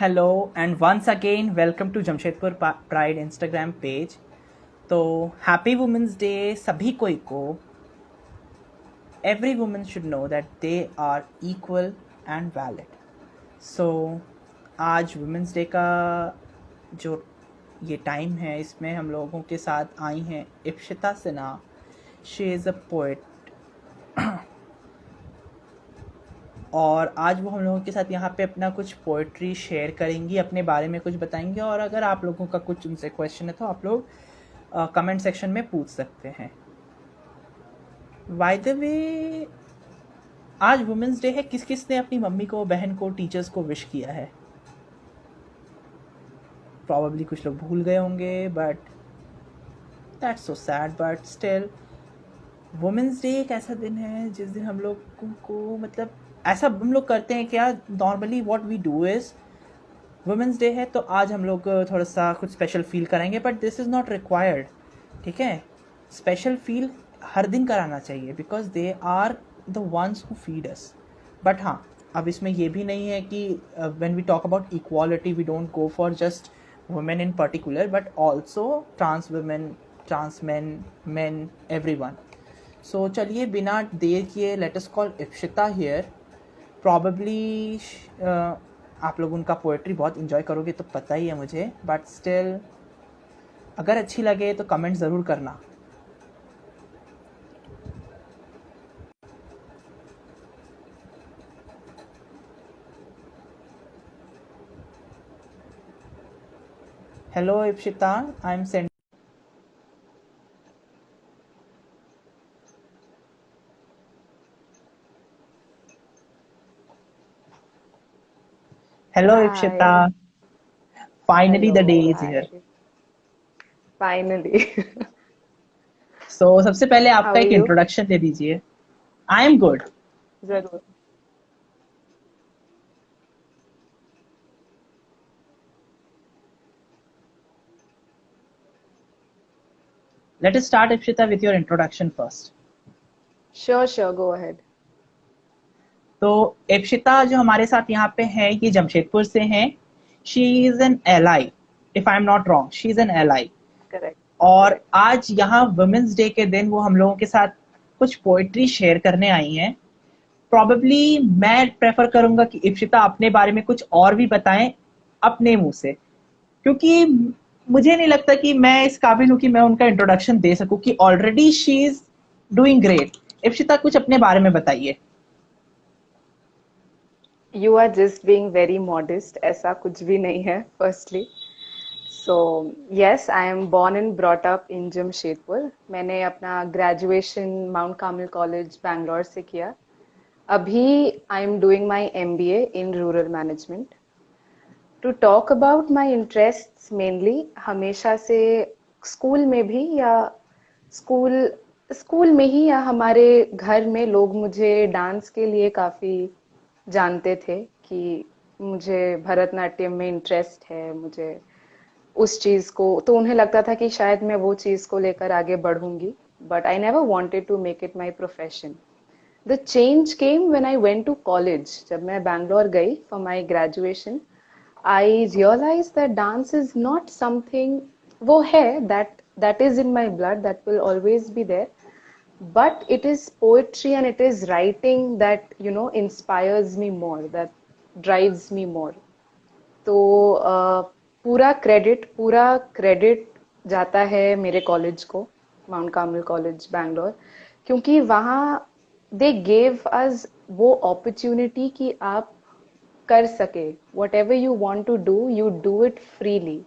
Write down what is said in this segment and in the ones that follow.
Hello and once again welcome to Jamshedpur Pride Instagram page. तो happy women's day सभी कोई को. Every woman should know that they are equal and valid. So आज women's day का जो ये time है इसमें हम लोगों के साथ आई हैं Ipshita Sinha. She is a poet और आज वो हम लोगों के साथ यहाँ पे अपना कुछ पोइट्री शेयर करेंगी, अपने बारे में कुछ बताएंगे. और अगर आप लोगों का कुछ उनसे क्वेश्चन है तो आप लोग कमेंट सेक्शन में पूछ सकते हैं. बाय द वे, आज वुमेंस डे है. किस किस ने अपनी मम्मी को, बहन को, टीचर्स को विश किया है? प्रॉबली कुछ लोग भूल गए होंगे, but that's so sad. But still women's day एक ऐसा दिन है जिस दिन हम लोग को मतलब ऐसा हम लोग करते हैं क्या. Normally what we do is women's day है तो आज हम लोग थोड़ा सा कुछ स्पेशल फील कराएंगे, but this is not required. ठीक है, स्पेशल फील हर दिन कराना चाहिए because they are the ones who feed us. But हाँ, अब इसमें ये भी नहीं है कि when we talk about equality we don't go for just women in particular but also trans women, trans man, man, everyone. So चलिए बिना देर किए let us call Ipshita here. Probably आप लोग उनका पोएट्री बहुत इन्जॉय करोगे तो पता ही है मुझे, बट स्टिल अगर अच्छी लगे तो कमेंट ज़रूर करना. Hello Ipshita, I am send. Hello Ipshita, Hi. Finally the day Hello. Is here. Hi. Finally. सो सबसे पहले How आपका are एक you? इंट्रोडक्शन दे दीजिए. I am good. जरूर. Let us start Ipshita with your introduction first. Sure. Go ahead. तो इप्शिता जो हमारे साथ यहाँ पे है ये जमशेदपुर से हैं. She is an ally, if I am not wrong, she is an ally. Correct. और Correct. आज यहाँ वुमेन्स डे के दिन वो हम लोगों के साथ कुछ पोइट्री शेयर करने आई हैं. प्रॉबेबली मैं प्रेफर करूंगा कि इप्शिता अपने बारे में कुछ और भी बताएं अपने मुंह से, क्योंकि मुझे नहीं लगता कि मैं इस काबिल हूं कि मैं उनका इंट्रोडक्शन दे सकूं कि already she is doing great. Ipshita कुछ अपने बारे में बताइए. You are just being very modest. ऐसा कुछ भी नहीं है. Firstly. So yes, I am born and brought up in Jamshedpur. मैंने अपना graduation Mount Carmel College Bangalore से किया. अभी I am doing my MBA in Rural Management. To talk about my interest mainly हमेशा से स्कूल में भी या स्कूल स्कूल में ही या हमारे घर में लोग मुझे डांस के लिए काफ़ी जानते थे कि मुझे भरतनाट्यम में इंटरेस्ट है, मुझे उस चीज़ को तो उन्हें लगता था कि शायद मैं वो चीज़ को लेकर आगे बढ़ूंगी. But I never wanted to make it my profession. The change came when I went to college. जब मैं बैंगलोर गई for my graduation I realized that dance is not something वो है that is in my blood, that will always be there, but it is poetry and it is writing that inspires me more, that drives me more. तो पूरा credit जाता है मेरे college को, mount Carmel college Bangalore, क्योंकि वहाँ they gave us वो opportunity कि आप कर सके. whatever you want to do, you do it freely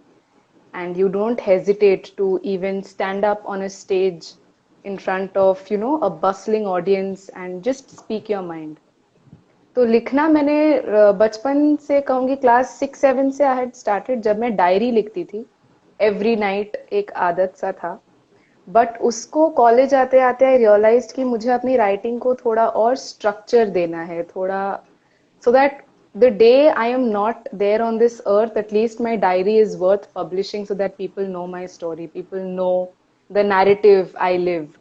and you don't hesitate to even stand up on a stage in front of a bustling audience and just speak your mind. तो लिखना मैंने बचपन से कहूँगी class 6-7 से I had started. जब मैं diary लिखती थी एवरी नाइट, एक आदत सा था. बट उसको कॉलेज आते आते आई रियलाइज कि मुझे अपनी राइटिंग को थोड़ा और स्ट्रक्चर देना है, थोड़ा so that the day I am not there on this earth, at least my diary is worth publishing so that people know my story, people know the narrative I lived.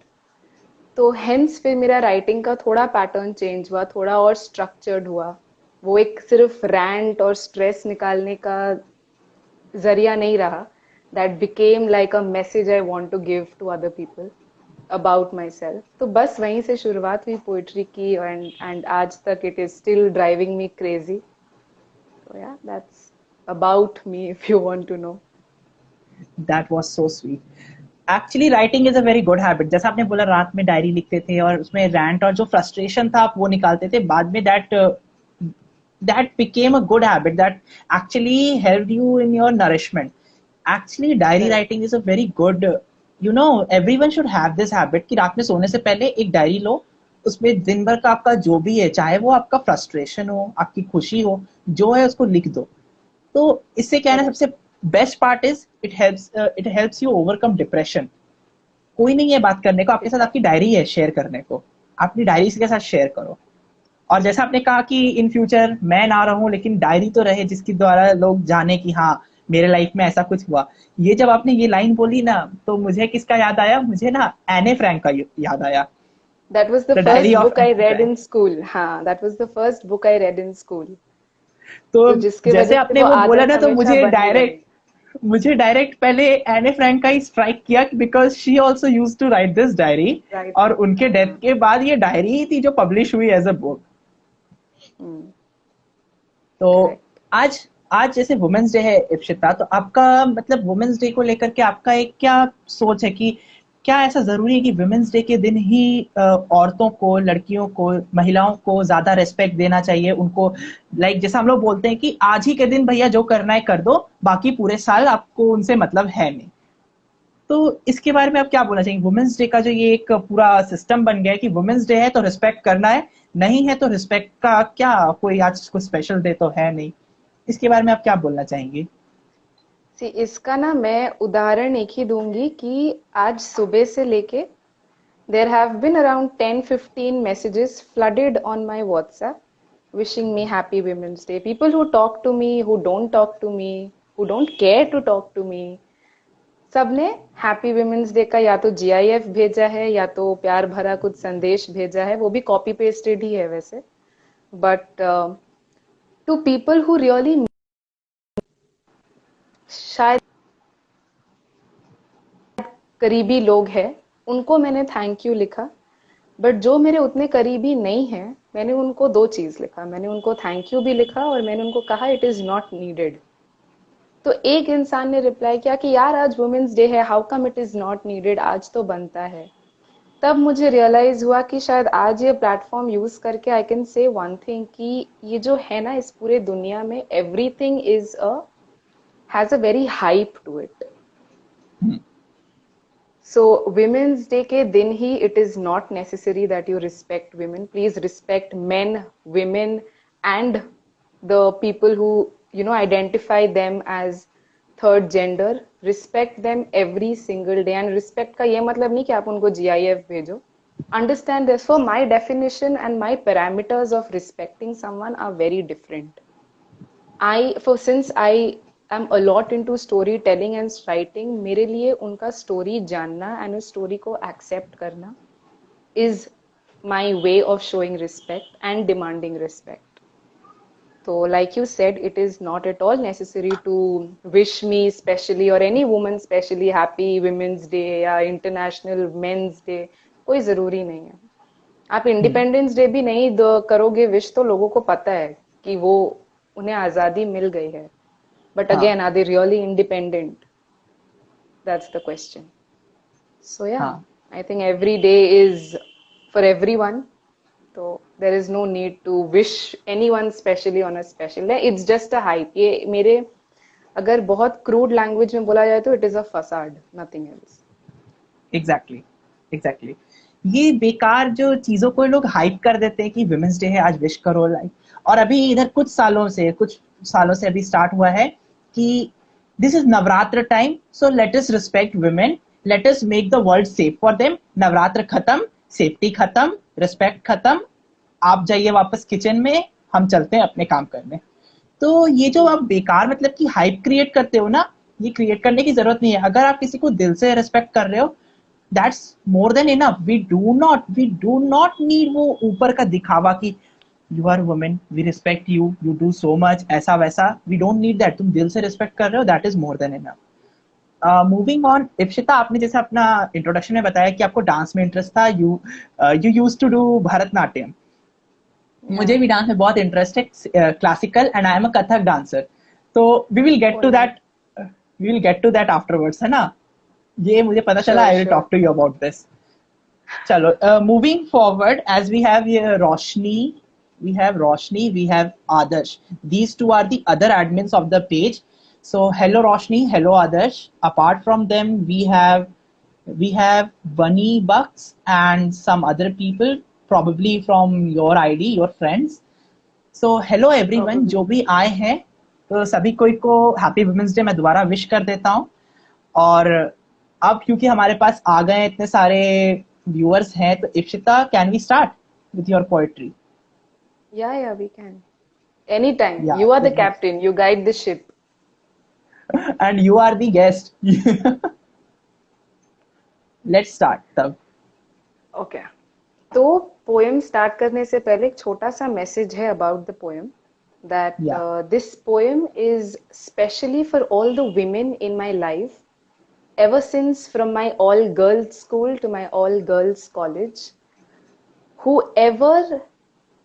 तो hence फिर मेरा writing का थोड़ा pattern change हुआ, थोड़ा और structured हुआ. वो एक सिर्फ रैंट और स्ट्रेस निकालने का जरिया नहीं रहा. That became like a message I want to give to other people about myself. तो बस वहीं से शुरुआत हुई पोइट्री की, एंड आज तक it is still driving me crazy. तो yeah that's about me if you want to know. That was so sweet. Actually writing is a very good habit. जैसा आपने बोला रात में डायरी लिखते थे और उसमें रैंट और जो फ्रस्ट्रेशन था आप वो निकालते थे, बाद में that became a good habit that actually helped you in your nourishment. Actually diary Correct. writing is a very good, you know, everyone should have this habit कि रात में सोने से पहले एक डायरी लो, उसमें दिन भर का आपका जो भी है, चाहे वो आपका फ्रस्ट्रेशन हो, आपकी खुशी हो, जो है उसको लिख दो. तो इससे क्या है ना, Correct. सबसे best part is it helps you overcome depression. कोई नहीं है बात करने को, आपके साथ आपकी डायरी है शेयर करने को, अपनी डायरी के साथ शेयर करो. और जैसा आपने कहा कि इन फ्यूचर मैं ना रहूं लेकिन डायरी तो रहे जिसके द्वारा लोग जाने कि हाँ मेरे लाइफ में ऐसा कुछ हुआ. ये जब आपने ये लाइन बोली ना तो मुझे किसका याद आया, मुझे ना एने फ्रैंक का याद आया. That was the the diary first of book I एने read फ्रैंक. in school. हाँ, that was the first book I read in school. तो तो जिसके जैसे वजह से आपने वो वो बोला आदत ना तो हमेशा बनी रही. मुझे डायरेक्ट पहले एने फ्रैंक का ही स्ट्राइक किया because she also use to write this diary. Right. और उनके डेथ के बाद ये डायरी ही थी जो पब्लिश हुई एज अ बुक. तो Correct. आज आज जैसे वुमेन्स डे है इप्शिता, तो आपका मतलब वुमेन्स डे को लेकर के आपका एक क्या सोच है कि क्या ऐसा जरूरी है कि वुमेन्स डे के दिन ही औरतों को, लड़कियों को, महिलाओं को ज्यादा रेस्पेक्ट देना चाहिए उनको? लाइक जैसा हम लोग बोलते हैं कि आज ही के दिन भैया जो करना है कर दो, बाकी पूरे साल आपको उनसे मतलब है नहीं. तो इसके बारे में आप क्या बोलना चाहिए? वुमेन्स डे का जो ये एक पूरा सिस्टम बन गया है कि वुमेन्स डे है तो रिस्पेक्ट करना है, नहीं है तो रिस्पेक्ट का क्या कोई आज कोई स्पेशल डे तो है नहीं. इसके बारे में आप क्या बोलना चाहेंगे? इसका ना मैं उदाहरण एक ही दूंगी कि आज सुबह से लेके there have been around 10-15 messages flooded on my WhatsApp wishing me happy Women's Day. People who talk to me, who don't talk to me, who don't care to talk to me, सबने happy women's day का या तो GIF भेजा है या तो प्यार भरा कुछ संदेश भेजा है. वो भी कॉपी पेस्टेड ही है वैसे. But to people who really शायद करीबी लोग हैं, उनको मैंने थैंक यू लिखा. बट जो मेरे उतने करीबी नहीं है, मैंने उनको दो चीज लिखा. मैंने उनको थैंक यू भी लिखा और मैंने उनको कहा इट इज नॉट नीडेड. तो एक इंसान ने रिप्लाई किया कि यार आज वुमेन्स डे है, how come it is not needed, आज तो बनता है. तब मुझे रियलाइज हुआ कि शायद आज ये प्लेटफॉर्म यूज करके I can say one thing कि ये जो है ना इस पूरे दुनिया में everything is has a very hype to it. So women's day के दिन ही it is not necessary that you respect women. Please respect men, women and the people who identify them as third gender. Respect them every single day. And respect का ये मतलब नहीं कि आप उनको GIF भेजो. Understand this. So my definition and my parameters of respecting someone are very different. Since I am a lot into storytelling and writing, मेरे लिए उनका story जानना and उस story को accept करना is my way of showing respect and demanding respect. So like you said, it is not at all necessary to wish me specially or any woman specially happy Women's Day या International Men's Day. कोई जरूरी नहीं है. आप independence day भी नहीं करोगे wish तो लोगों को पता है कि वो उन्हें आजादी मिल गई है. But again are they really independent? That's the question. So yeah I think every day is for everyone. तो there is no need to wish anyone specially on a special day. It's just a hype. ये मेरे अगर बहुत crude language में बोला जाए तो it is a facade, nothing else. Exactly. ये बेकार जो चीजों को लोग हाइप कर देते हैं कि विमेंस डे है आज विश करो लाइक. और अभी इधर कुछ सालों से अभी स्टार्ट हुआ है कि this is Navratra time, so let us respect women, let us make the world safe for them. Navratra खत्म, सेफ्टी खत्म, रिस्पेक्ट खत्म, आप जाइए वापस किचन में, हम चलते हैं अपने काम करने. तो ये जो आप बेकार मतलब कि हाइप क्रिएट करते हो ना, ये क्रिएट करने की जरूरत नहीं है. अगर आप किसी को दिल से रिस्पेक्ट कर रहे हो, that's more than enough. We do not need वो ऊपर का दिखावा कि you are women, we respect you do so much, ऐसा वैसा, वी डोंट नीड दैट, तुम दिल से रिस्पेक्ट कर रहे हो, that is more than enough. Moving on, Ipshita, आपने जैसे अपना इंट्रोडक्शन में बताया कि आपको डांस में इंटरेस्ट था, you use to do Bharatanatyam. मुझे Yeah. भी डांस में बहुत इंटरेस्ट है, classical, and I am a Kathak dancer. तो we will get Oh, to nice. That, we will get to that afterwards, है ना. ये मुझे पता चला, Sure, I will sure. Talk to you about this. चलो, moving forward, as we have Roshni, we have Roshni, we have Adarsh. These two are the other admins of the page. So hello Roshni, hello Adarsh. Apart from them, we have Bunny Bucks and some other people, probably from your ID, your friends. So hello everyone, Probably. जो भी आए हैं, तो सभी कोई को happy women's day मैं दोबारा विश कर देता हूँ. और अब क्योंकि हमारे पास आ गए इतने सारे व्यूअर्स हैं, तो Ipshita, can we start with your poetry? Yeah, yeah, we can. Anytime. या, You are the captain. You guide the ship. and you are the guest. Let's start तब. Okay. तो पोएम स्टार्ट करने से पहले एक छोटा सा मैसेज है अबाउट द पोएम that या, this poem is specially for all the women in my life, ever since from my all girls school to my all girls college. Whoever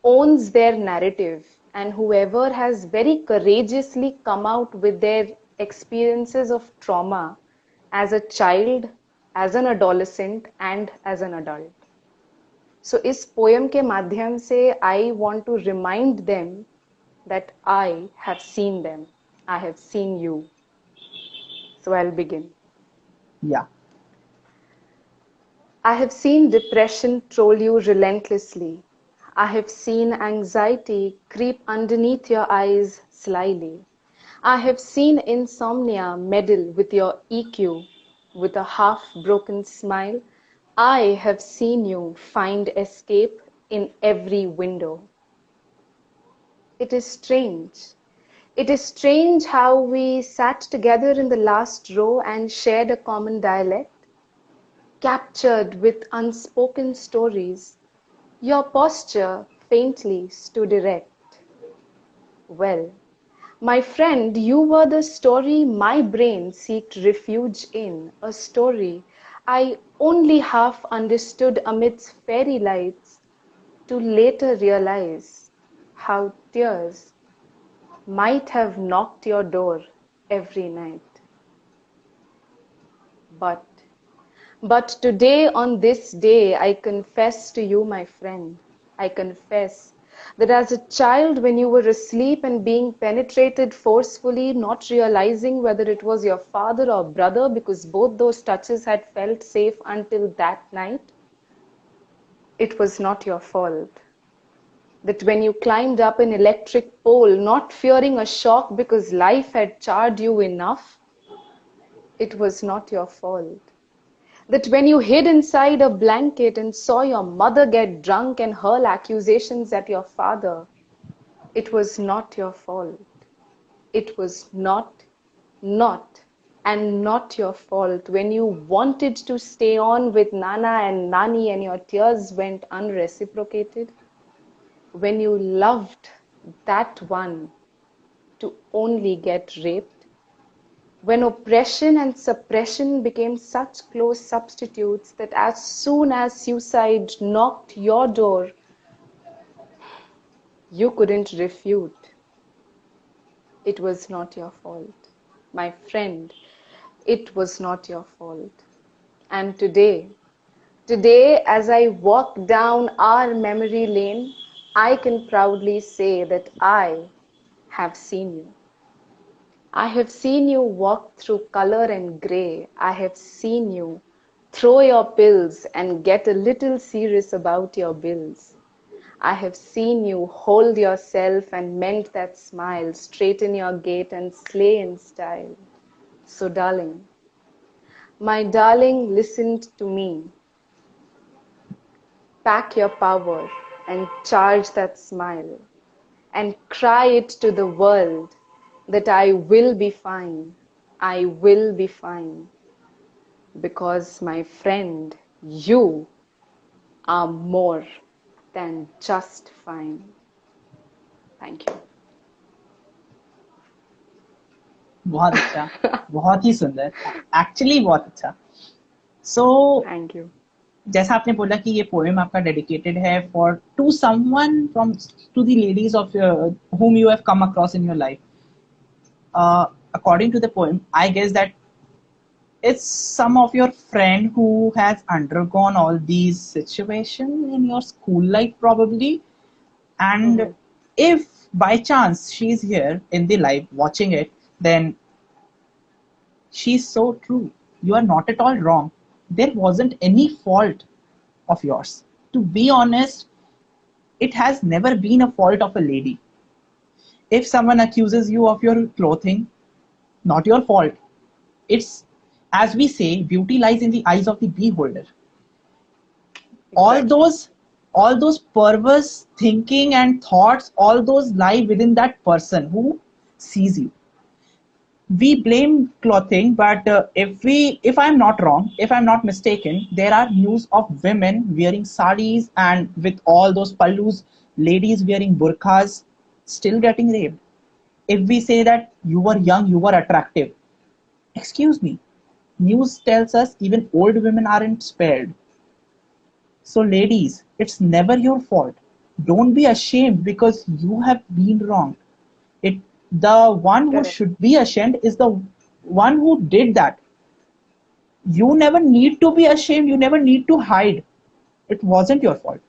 owns their narrative and whoever has very courageously come out with their experiences of trauma as a child, as an adolescent, and as an adult. So इस poem के माध्यम से I want to remind them that I have seen them. I have seen you. So I'll begin. या. I have seen depression troll you relentlessly. I have seen anxiety creep underneath your eyes slyly. I have seen insomnia meddle with your EQ with a half-broken smile. I have seen you find escape in every window. It is strange. It is strange how we sat together in the last row and shared a common dialect, captured with unspoken stories. Your posture faintly stood erect. Well, my friend, you were the story my brain sought refuge in, a story I only half understood amidst fairy lights, to later realize how tears might have knocked your door every night. But But today, on this day, I confess to you, my friend, I confess that as a child, when you were asleep and being penetrated forcefully, not realizing whether it was your father or brother, because both those touches had felt safe until that night, it was not your fault. That when you climbed up an electric pole, not fearing a shock because life had charred you enough, it was not your fault. That when you hid inside a blanket and saw your mother get drunk and hurl accusations at your father, it was not your fault. It was not, and not your fault when you wanted to stay on with Nana and Nani and your tears went unreciprocated. When you loved that one to only get raped. When oppression and suppression became such close substitutes that as soon as suicide knocked your door, you couldn't refute. It was not your fault. My friend, it was not your fault. And today, as I walk down our memory lane, I can proudly say that I have seen you. I have seen you walk through color and gray. I have seen you throw your pills and get a little serious about your bills. I have seen you hold yourself and mend that smile, straighten your gait and slay in style. So, darling, my darling, listen to me. Pack your power and charge that smile and cry it to the world that I will be fine. I will be fine. Because, my friend, you are more than just fine. Thank you. बहुत अच्छा, बहुत ही सुंदर, actually बहुत अच्छा। So thank you. जैसा आपने बोला कि ये पोएम आपका डेडिकेटेड है for to someone from to the ladies of whom you have come across in your life. According to the poem, I guess that it's some of your friend who has undergone all these situations in your school life probably, and if by chance she's here in the live watching it, then she's so true. You are not at all wrong. There wasn't any fault of yours. To be honest, it has never been a fault of a lady. If someone accuses you of your clothing, not your fault. It's, as we say, beauty lies in the eyes of the beholder. All Exactly. those all those perverse thinking and thoughts, all those lie within that person who sees you. We blame clothing, but if I'm not wrong, if I'm not mistaken, there are news of women wearing saris and with all those pallus, ladies wearing burqas, still getting raped. If we say that you were young, you were attractive, excuse me, news tells us even old women aren't spared. So, ladies, it's never your fault. Don't be ashamed because you have been wrong. It the one who Correct. should be ashamed is the one who did that. You never need to be ashamed. You never need to hide. It wasn't your fault.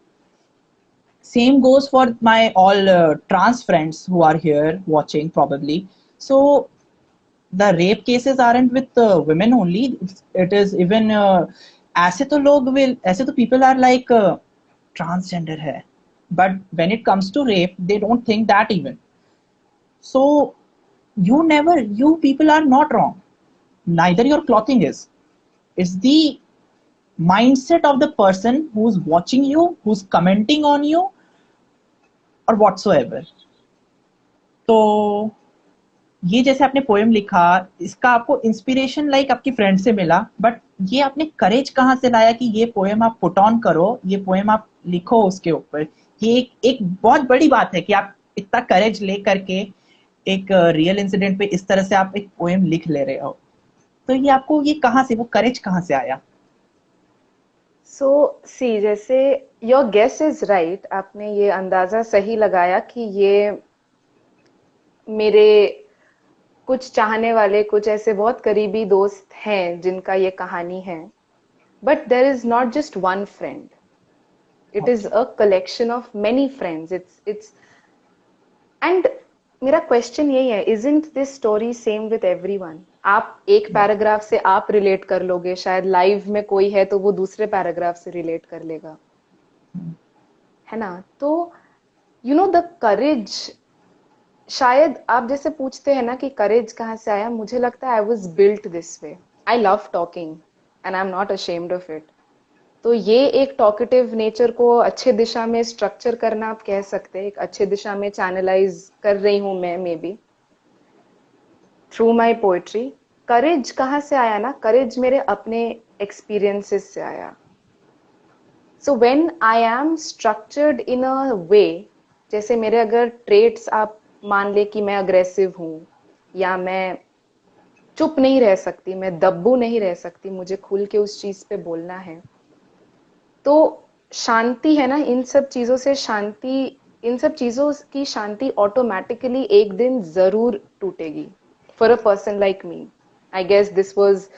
Same goes for my all trans friends who are here watching probably. So the rape cases aren't with women only. It is even ऐसे तो लोग will ऐसे तो people are like transgender है, but when it comes to rape they don't think that even. So you people are not wrong. Neither your clothing is. It's the mindset of the person who's watching you, who's commenting on you, or whatsoever. तो ये जैसे आपने poem लिखा, इसका आपको inspiration like आपकी friend से मिला, बट ये आपने करेज कहाँ से लाया कि ये पोएम आप पुट ऑन करो, ये पोएम आप लिखो उसके ऊपर? ये एक बहुत बड़ी बात है कि आप इतना करेज ले करके एक रियल इंसिडेंट पे इस तरह से आप एक पोएम लिख ले रहे हो। तो ये आपको ये कहाँ से, वो करेज कहाँ से आया? सो सी, जैसे योर गेस इज राइट, आपने ये अंदाजा सही लगाया कि ये मेरे कुछ चाहने वाले, कुछ ऐसे बहुत करीबी दोस्त हैं जिनका ये कहानी है। But there is not just one friend, it is okay. A collection of many friends. It's and मेरा क्वेश्चन यही है, isn't this story same with everyone? आप एक पैराग्राफ से आप रिलेट कर लोगे, शायद लाइव में कोई है तो वो दूसरे पैराग्राफ से रिलेट कर लेगा, है ना? तो यू नो द करेज, शायद आप जैसे पूछते हैं ना कि करेज कहाँ से आया, मुझे लगता है I was built this way. I love talking and I am not ashamed of it. तो ये एक टॉकेटिव नेचर को अच्छे दिशा में स्ट्रक्चर करना आप कह सकते हैं, एक अच्छे दिशा में चैनलाइज कर रही हूं मैं maybe through my poetry. Courage कहाँ से आया ना, करेज मेरे अपने एक्सपीरियंसेस से आया। So when I am structured in a way, जैसे मेरे अगर ट्रेट्स आप मान ले कि मैं अग्रेसिव हूं, या मैं चुप नहीं रह सकती, मैं दब्बू नहीं रह सकती, मुझे खुल के उस चीज पे बोलना है, तो शांति है ना, इन सब चीजों से शांति, इन सब चीजों की शांति ऑटोमेटिकली एक दिन जरूर टूटेगी for a person like me. I guess this was,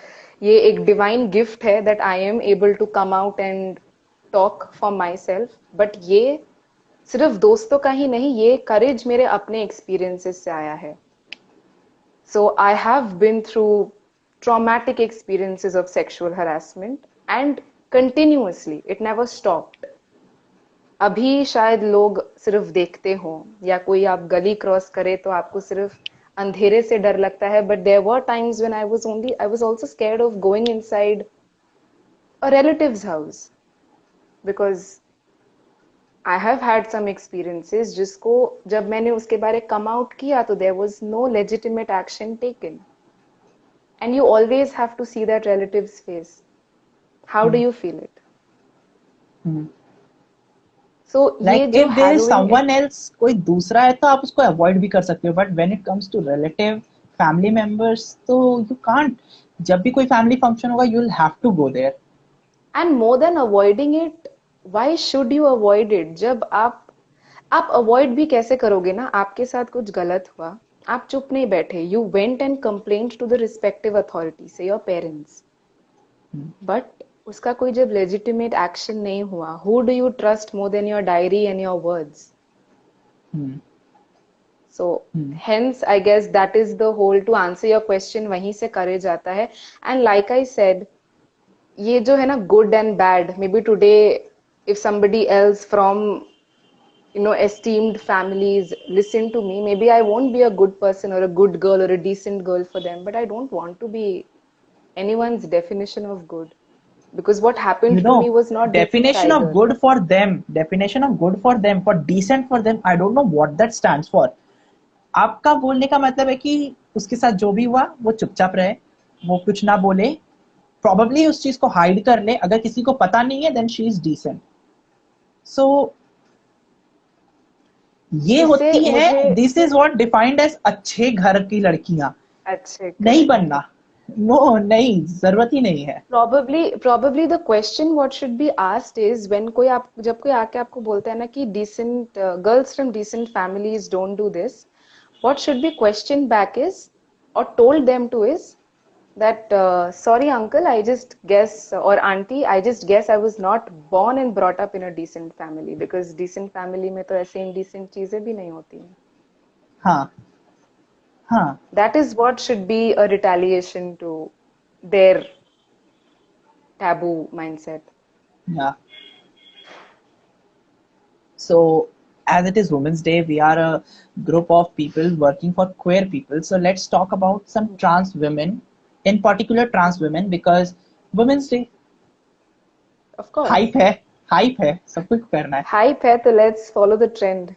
ये एक डिवाइन गिफ्ट है that I am able to come out and talk for myself. But ये सिर्फ दोस्तों का ही नहीं, ये करेज मेरे अपने एक्सपीरियंसेस से आया है। So I have been through traumatic experiences of sexual harassment and continuously, it never stopped. अभी शायद लोग सिर्फ देखते हो, या कोई आप गली क्रॉस करे तो आपको सिर्फ अंधेरे से डर लगता है, but there were times when I was also scared of going inside a relative's house because I have had some experiences जिसको जब मैंने उसके बारे कम आउट किया तो there was no legitimate action taken. And you always have to see that relative's face. How do you feel it? सो ये like जो if there is hallowing, someone else, कोई दूसरा है तो आप उसको अवॉइड भी कर सकते हो, but when it comes to relative family members तो यू कांट। जब भी कोई फैमिली फंक्शन होगा you will have to go there. And more than avoiding it, why should you avoid it? जब आप अवॉइड भी कैसे करोगे ना, आपके साथ कुछ गलत हुआ, आप चुप नहीं बैठे, you went and complaint to the respective authority से योर पेरेंट्स, बट उसका कोई जब लेजिटिमेट एक्शन नहीं हुआ, who do you trust more than your diary and your words? So hence I guess that is the whole, to answer your question, वहीं से करे जाता है। एंड लाइक आई सेड, ये जो है ना good and bad, may be today if somebody else from esteemed families listen to me, maybe I won't be a good person or a good girl or a decent girl for them, but I don't want to be anyone's definition of good, because what You happened to me know, was not decent definition of either. good for them, definition of good for them, for decent for them, I don't know what that stands for. आपका बोलने का मतलब है कि उसके साथ जो भी हुआ वो चुपचाप रहे, वो कुछ ना बोले, प्रॉबेबली उस चीज को हाइड कर ले, अगर किसी को पता नहीं है then she is decent. So ये इससे होती है, मुझे this is what defined as अच्छे घर की लड़कियां। अच्छे नहीं घर की, बनना, नो नहीं, जरूरत ही नहीं है। probably the question what should be asked is, when कोई आप जब कोई आके आपको बोलता है ना कि decent girls from decent families don't do this, what should be questioned back is, or told them to is, that sorry uncle, I just guess, or auntie, I just guess I was not born and brought up in a decent family, because decent family में तो ऐसे indecent चीजें भी नहीं होती हैं. हाँ हाँ। That is what should be a retaliation to their taboo mindset. Yeah. So, as it is Women's Day, we are a group of people working for queer people. So, let's talk about some trans women, in particular trans women, because Women's Day Of course. Hype है, hype है, सब कुछ करना है। Hype है तो let's follow the trend.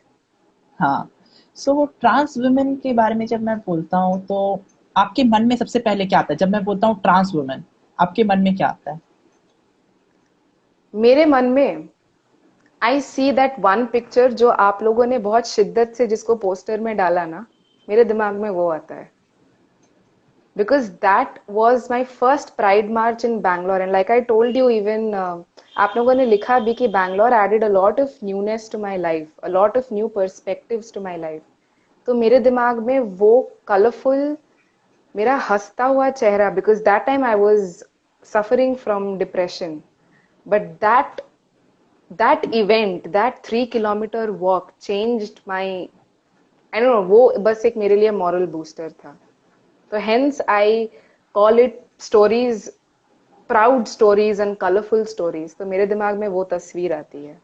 हाँ। सो trans women के बारे में जब मैं बोलता हूँ तो आपके मन में सबसे पहले क्या आता है? जब मैं बोलता हूँ ट्रांस वुमेन, आपके मन में क्या आता है? मेरे मन में आई सी दैट वन पिक्चर जो आप लोगों ने बहुत शिद्दत से जिसको पोस्टर में डाला ना, मेरे दिमाग में वो आता है. Because that was my first Pride March in Bangalore, and like I told you, even आप लोगों ने लिखा भी कि Bangalore added a lot of newness to my life, a lot of new perspectives to my life. तो मेरे दिमाग में वो कलरफुल, मेरा हंसता हुआ चेहरा, because that time I was suffering from depression, but that event, that 3 kilometer walk changed my, I don't know, वो बस एक मेरे लिए moral booster था. तो hence I call it stories, proud stories and colorful stories. तो मेरे दिमाग में वो तस्वीर आती है.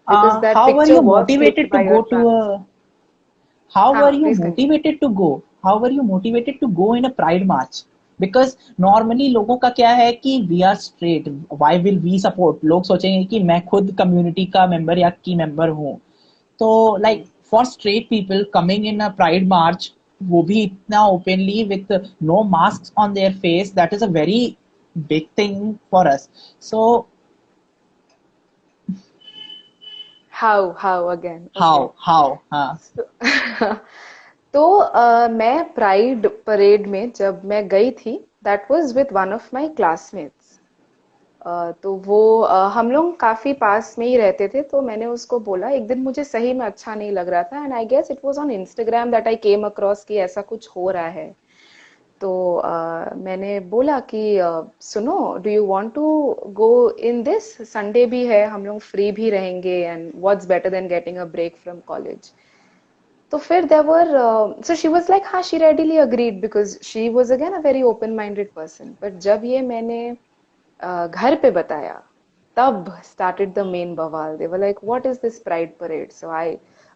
Because that How were picture you was motivated clicked to by go a to trans. a how were हाँ, you please continue. motivated to go? How were you motivated to go in a pride march? Because normally लोगों का क्या है कि we are straight, why will we support? लोग सोचेंगे कि मैं खुद कम्युनिटी का मेंबर या की मेंबर हूँ, तो like for straight people coming in a pride march, वो भी इतना openly with no mask on their face, that is a very big thing for us. So How again? Okay. How हाँ। So, तो मैं pride parade में जब मैं गई थी, that was with one of my classmates. तो वो हम लोग काफी पास में ही रहते थे, तो मैंने उसको बोला, एक दिन मुझे सही में अच्छा नहीं लग रहा था, and I guess it was on Instagram that I came across कि ऐसा कुछ हो रहा है. तो मैंने बोला कि सुनो, do you want to go in this, Sunday भी है, हम लोग फ्री भी रहेंगे, and what's better than getting a break from college. तो फिर there were, so she was like, हाँ, she readily agreed, because she was again a very open minded person. But जब ये मैंने घर पे बताया, तब started the main baval. They were like, what is this pride parade? So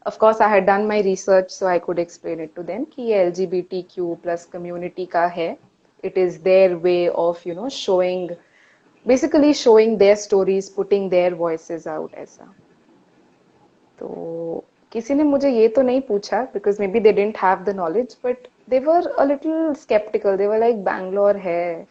of course I had done my research, so I could explain it to them कि ये LGBTQ plus community का है. It is their way of, showing, basically showing their stories, putting their voices out, ऐसा. तो किसी ने मुझे ये तो नहीं पूछा, because maybe they didn't have the knowledge, but they were a little skeptical. They were like, Bangalore है,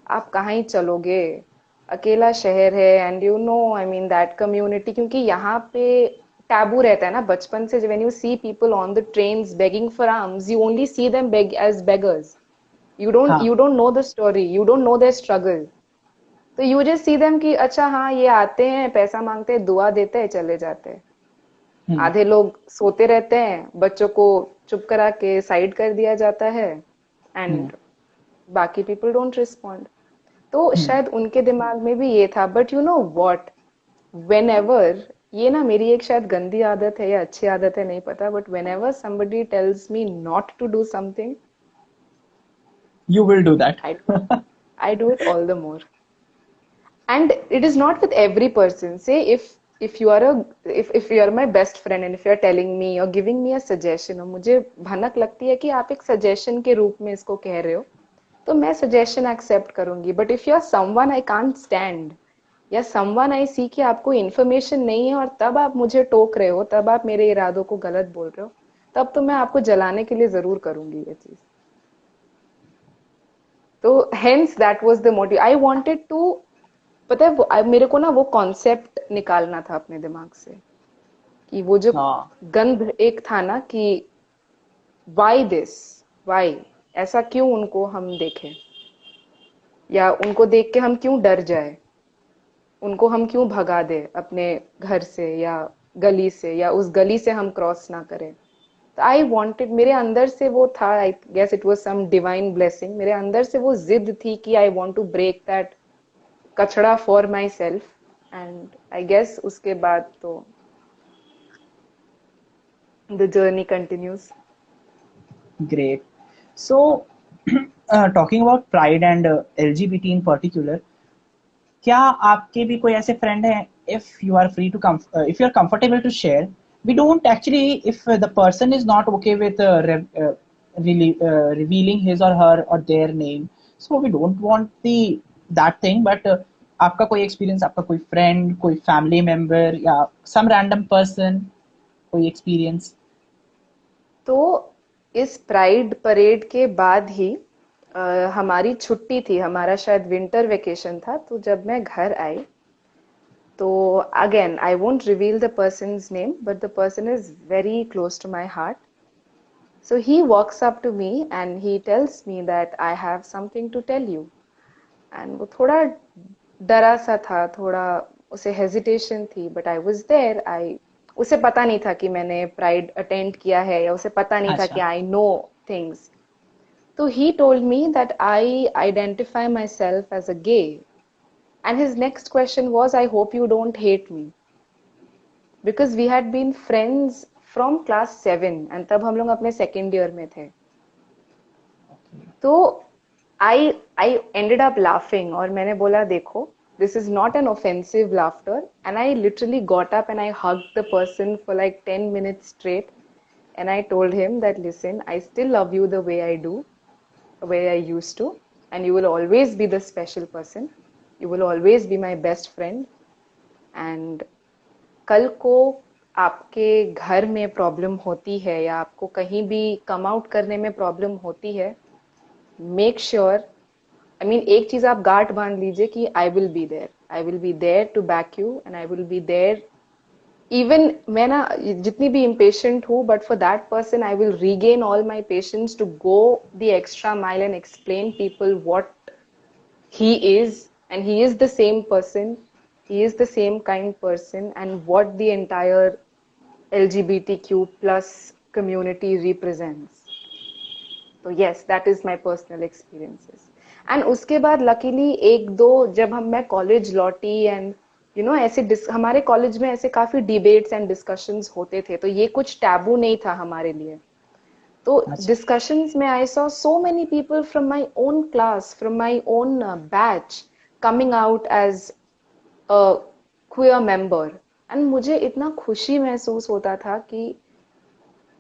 आप कहाँ ही चलोगे, अकेला शहर है and you know I mean that community, क्योंकि यहाँ पे टैबू रहता है ना बचपन से। When you see people on the trains begging for alms, you only see them beg as beggars. हाँ। You don't know the story, you don't know their struggle. तो यू जस्ट सी देम कि अच्छा हाँ ये आते हैं, पैसा मांगते हैं, दुआ देते हैं, चले जाते हैं। हम्म। आधे लोग सोते रहते हैं, बच्चों को चुप करा के साइड कर दिया जाता है हम्म। एंड बाकी पीपल डोंट रिस्पॉन्ड। तो हम्म। शायद उनके दिमाग में भी ये था। But you know what, when ever, ये ना मेरी एक शायद गंदी आदत है या अच्छी आदत है नहीं पता, but whenever somebody tells me not to do something, You will do that. I I do it all the more. And it is not with every person. Say if you are a if you are my best friend and if you are telling me or giving me a suggestion, और मुझे भनक लगती है कि आप एक suggestion के रूप में इसको कह रहे हो, तो मैं सजेशन एक्सेप्ट करूंगी। But if you are someone I can't stand, या समवन आई सी कि आपको इन्फॉर्मेशन नहीं है और तब आप मुझे टोक रहे हो, तब आप मेरे इरादों को गलत बोल रहे हो, तब तो मैं आपको जलाने के लिए जरूर करूंगी ये चीज। तो hence that was the motive, I wanted to, पता है वो मेरे को ना वो कॉन्सेप्ट निकालना था अपने दिमाग से, कि वो जो हाँ। गंध एक था ना कि वाई दिस, वाई, ऐसा क्यों उनको हम देखें, या उनको देख के हम क्यों डर जाए, उनको हम क्यों भगा दे अपने घर से या गली से, या उस गली से हम क्रॉस ना करें। तो आई वांटेड, मेरे अंदर से वो था, I guess it was some divine blessing, मेरे अंदर से वो जिद थी कि I want to break that कचड़ा for myself. And I guess उसके बाद तो the journey continues. Great. So, talking about pride and LGBT in particular, क्या आपके भी कोई ऐसे फ्रेंड हैं? If you are free to if you are comfortable to share, we don't actually, if the person is not okay with really revealing his or her or their name, so we don't want the that thing. But आपका कोई experience, आपका कोई friend, कोई family member या some random person, कोई experience? तो इस pride parade के बाद ही हमारी छुट्टी थी, हमारा शायद विंटर वेकेशन था। तो जब मैं घर आई, तो again I won't reveal the person's name, but the person is very close to my heart. So he walks up to me and he tells me that I have something to tell you. And वो थोड़ा डरा सा था, थोड़ा उसे hesitation थी, but I was there. आई, उसे पता नहीं था कि मैंने प्राइड अटेंड किया है, या उसे पता नहीं था कि अच्छा। I know things. तो he told me that I identify myself as a gay, and his next question was I hope you don't hate me, because we had been friends from class 7 and तब हम लोग अपने second year में थे। तो I ended up laughing, और मैंने बोला देखो, this is not an offensive laughter, and I literally got up and I hugged the person for like 10 minutes straight, and I told him that listen, I still love you the way I do, the way I used to, and you will always be the special person, you will always be my best friend, and कल को आपके घर में problem होती है या आपको कहीं भी कम आउट करने में प्रॉब्लम होती है, मेक श्योर, आई मीन एक चीज आप गांठ बांध लीजिए कि I will be there to back you, and I will be there. Even मैं ना जितनी भी इम्पेशेंट हूँ, but for that person I will regain all my patience to go the extra mile and explain people what he is, and he is the same person, he is the same kind person, and what the entire LGBTQ plus community represents. तो yes, that is my personal experiences. And उसके बाद luckily एक दो, जब मैं college लौटी and you no ऐसे हमारे कॉलेज में ऐसे काफी डिबेट्स एंड डिस्कशंस होते थे, तो ये कुछ टैबू नहीं था हमारे लिए। तो अच्छा। discussions में I saw so many people from my own class, from my own batch coming out as a queer member, and मुझे इतना खुशी महसूस होता था कि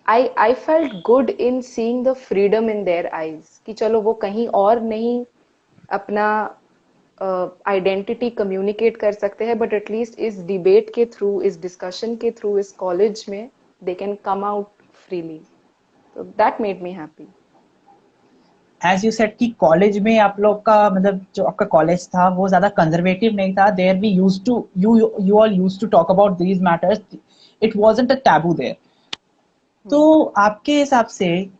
I felt good in seeing the freedom in their eyes, कि चलो वो कहीं और नहीं अपना आइडेंटिटी कम्युनिकेट कर सकते हैं, बट एटलीस्ट इस डिबेट के थ्रू, इस डिस्कशन के थ्रू, इस कॉलेज में they can come out freely. So that made me happy. As you said कि कॉलेज में आप लोग का मतलब जो आपका कॉलेज था वो ज्यादा कंजर्वेटिव नहीं था, there we used to you all used to talk about these matters, it wasn't a taboo there. तो आपके हिसाब से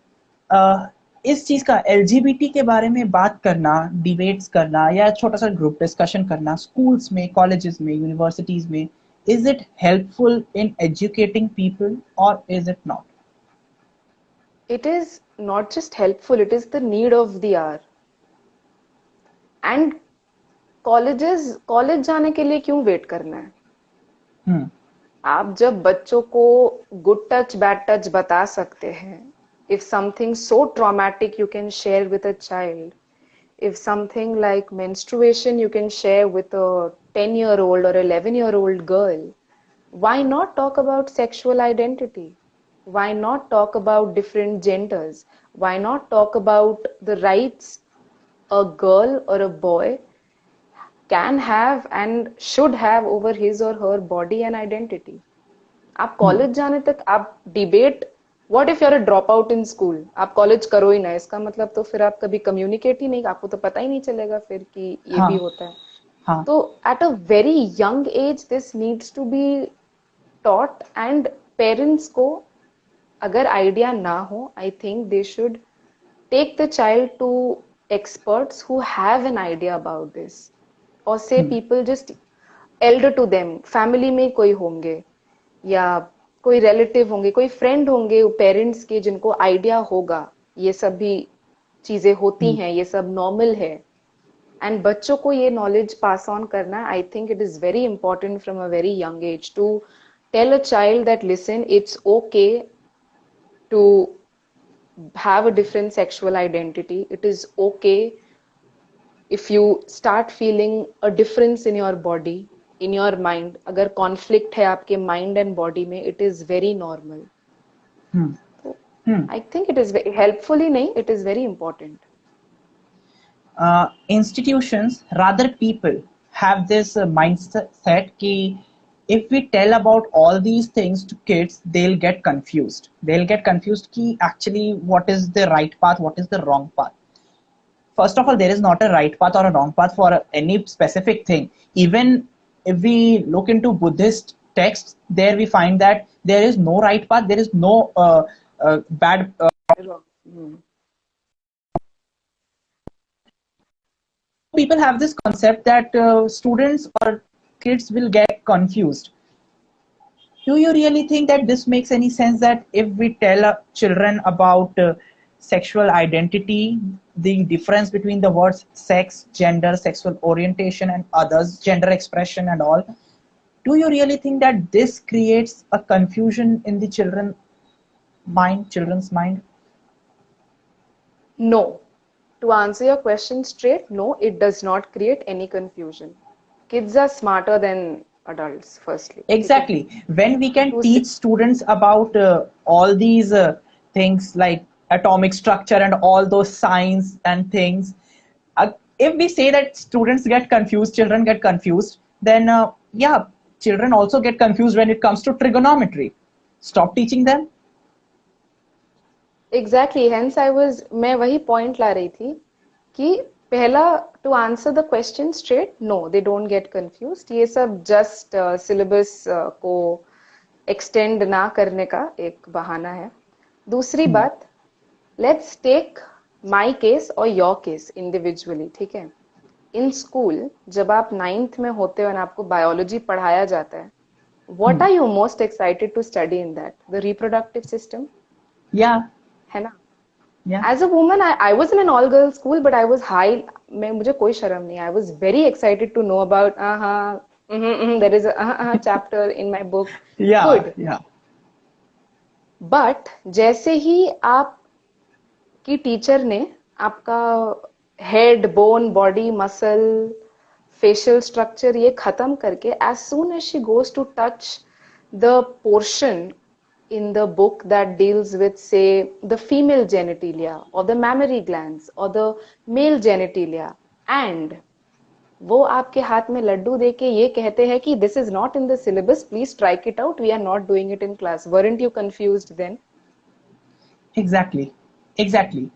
इस चीज का एलजीबीटी के बारे में बात करना, डिबेट्स करना या छोटा सा ग्रुप डिस्कशन करना स्कूल्स में, कॉलेजेस में, यूनिवर्सिटीज में, is it helpful in educating people और is it not? It is not just helpful, it is the need of the hour. And college जाने के लिए क्यों वेट करना है? हम्म आप जब बच्चों को गुड टच बैड टच बता सकते हैं, if something so traumatic you can share with a child, if something like menstruation you can share with a 10-year-old or 11-year-old girl, why not talk about sexual identity? Why not talk about different genders? Why not talk about the rights a girl or a boy can have and should have over his or her body and identity? आप हम्म college जाने तक आप debate, what if you're a drop out in school, आप college करो ही ना, इसका मतलब तो फिर आप कभी कम्युनिकेट ही नहीं, आपको तो पता ही नहीं चलेगा फिर कि ये भी हाँ होता है। हाँ तो at a very young age this needs to be taught, and parents को अगर आइडिया ना हो, I think they should take the child to experts who have an idea about this, or say hmm people just elder to them, family में कोई होंगे या कोई relative होंगे, कोई फ्रेंड होंगे पेरेंट्स के, जिनको आइडिया होगा ये सब भी चीजें होती हम्म हैं, ये सब नॉर्मल है, एंड बच्चों को ये नॉलेज पास ऑन करना। I think it is very important from a very young age to tell a child that listen, it's okay to have a different sexual identity. It is okay if you start feeling a difference in your body, in your mind. अगर conflict है आपके mind and body में, it is very normal. Hmm So, hmm I think it is very helpfully नहीं, it is very important. Institutions, rather people, have this mindset कि if we tell about all these things to kids, they'll get confused. They'll get confused कि actually what is the right path, what is the wrong path. First of all, there is not a right path or a wrong path for any specific thing. Even if we look into Buddhist texts, there we find that there is no right path, there is no bad. People have this concept that students or kids will get confused. Do you really think that this makes any sense, that if we tell children about sexual identity, the difference between the words sex, gender, sexual orientation and others, gender expression and all, do you really think that this creates a confusion in the children's mind? No. To answer your question straight, no, it does not create any confusion. Kids are smarter than adults, firstly. Exactly. When we can दूसरी, teach students about all these things like atomic structure and all those science and things, if we say that students get confused, children get confused, then yeah, children also get confused when it comes to trigonometry. Stop teaching them. Exactly, hence I was, मैं वही point ला रही थी कि पहला, to answer the question straight, no they don't get confused, ये सब just syllabus को एक्सटेंड ना करने का एक बहाना है। दूसरी Hmm. बात, लेट्स टेक माय केस और योर केस इंडिविजुअली, ठीक है? इन स्कूल जब आप 9th में होते हो और आपको बायोलॉजी पढ़ाया जाता है, what Hmm. Are you most excited to study in that? The reproductive system, Yeah. है ना? Yeah. As a woman, I was in an all girls school, but I was high, मैं, मुझे कोई शर्म नहीं, I was very excited to know about there is a chapter in my book. Yeah. Good. Yeah. But जैसे ही आप की teacher ने आपका head, bone, body, muscle, facial structure ये खत्म करके, as soon as she goes to touch the portion in the book that deals with, say, the female genitalia or the mammary glands or the male genitalia, and वो आपके हाथ में लड्डू देके ये कहते हैं कि this is not in the syllabus, please strike it out, we are not doing it in class. Weren't you confused then? Exactly. Exactly.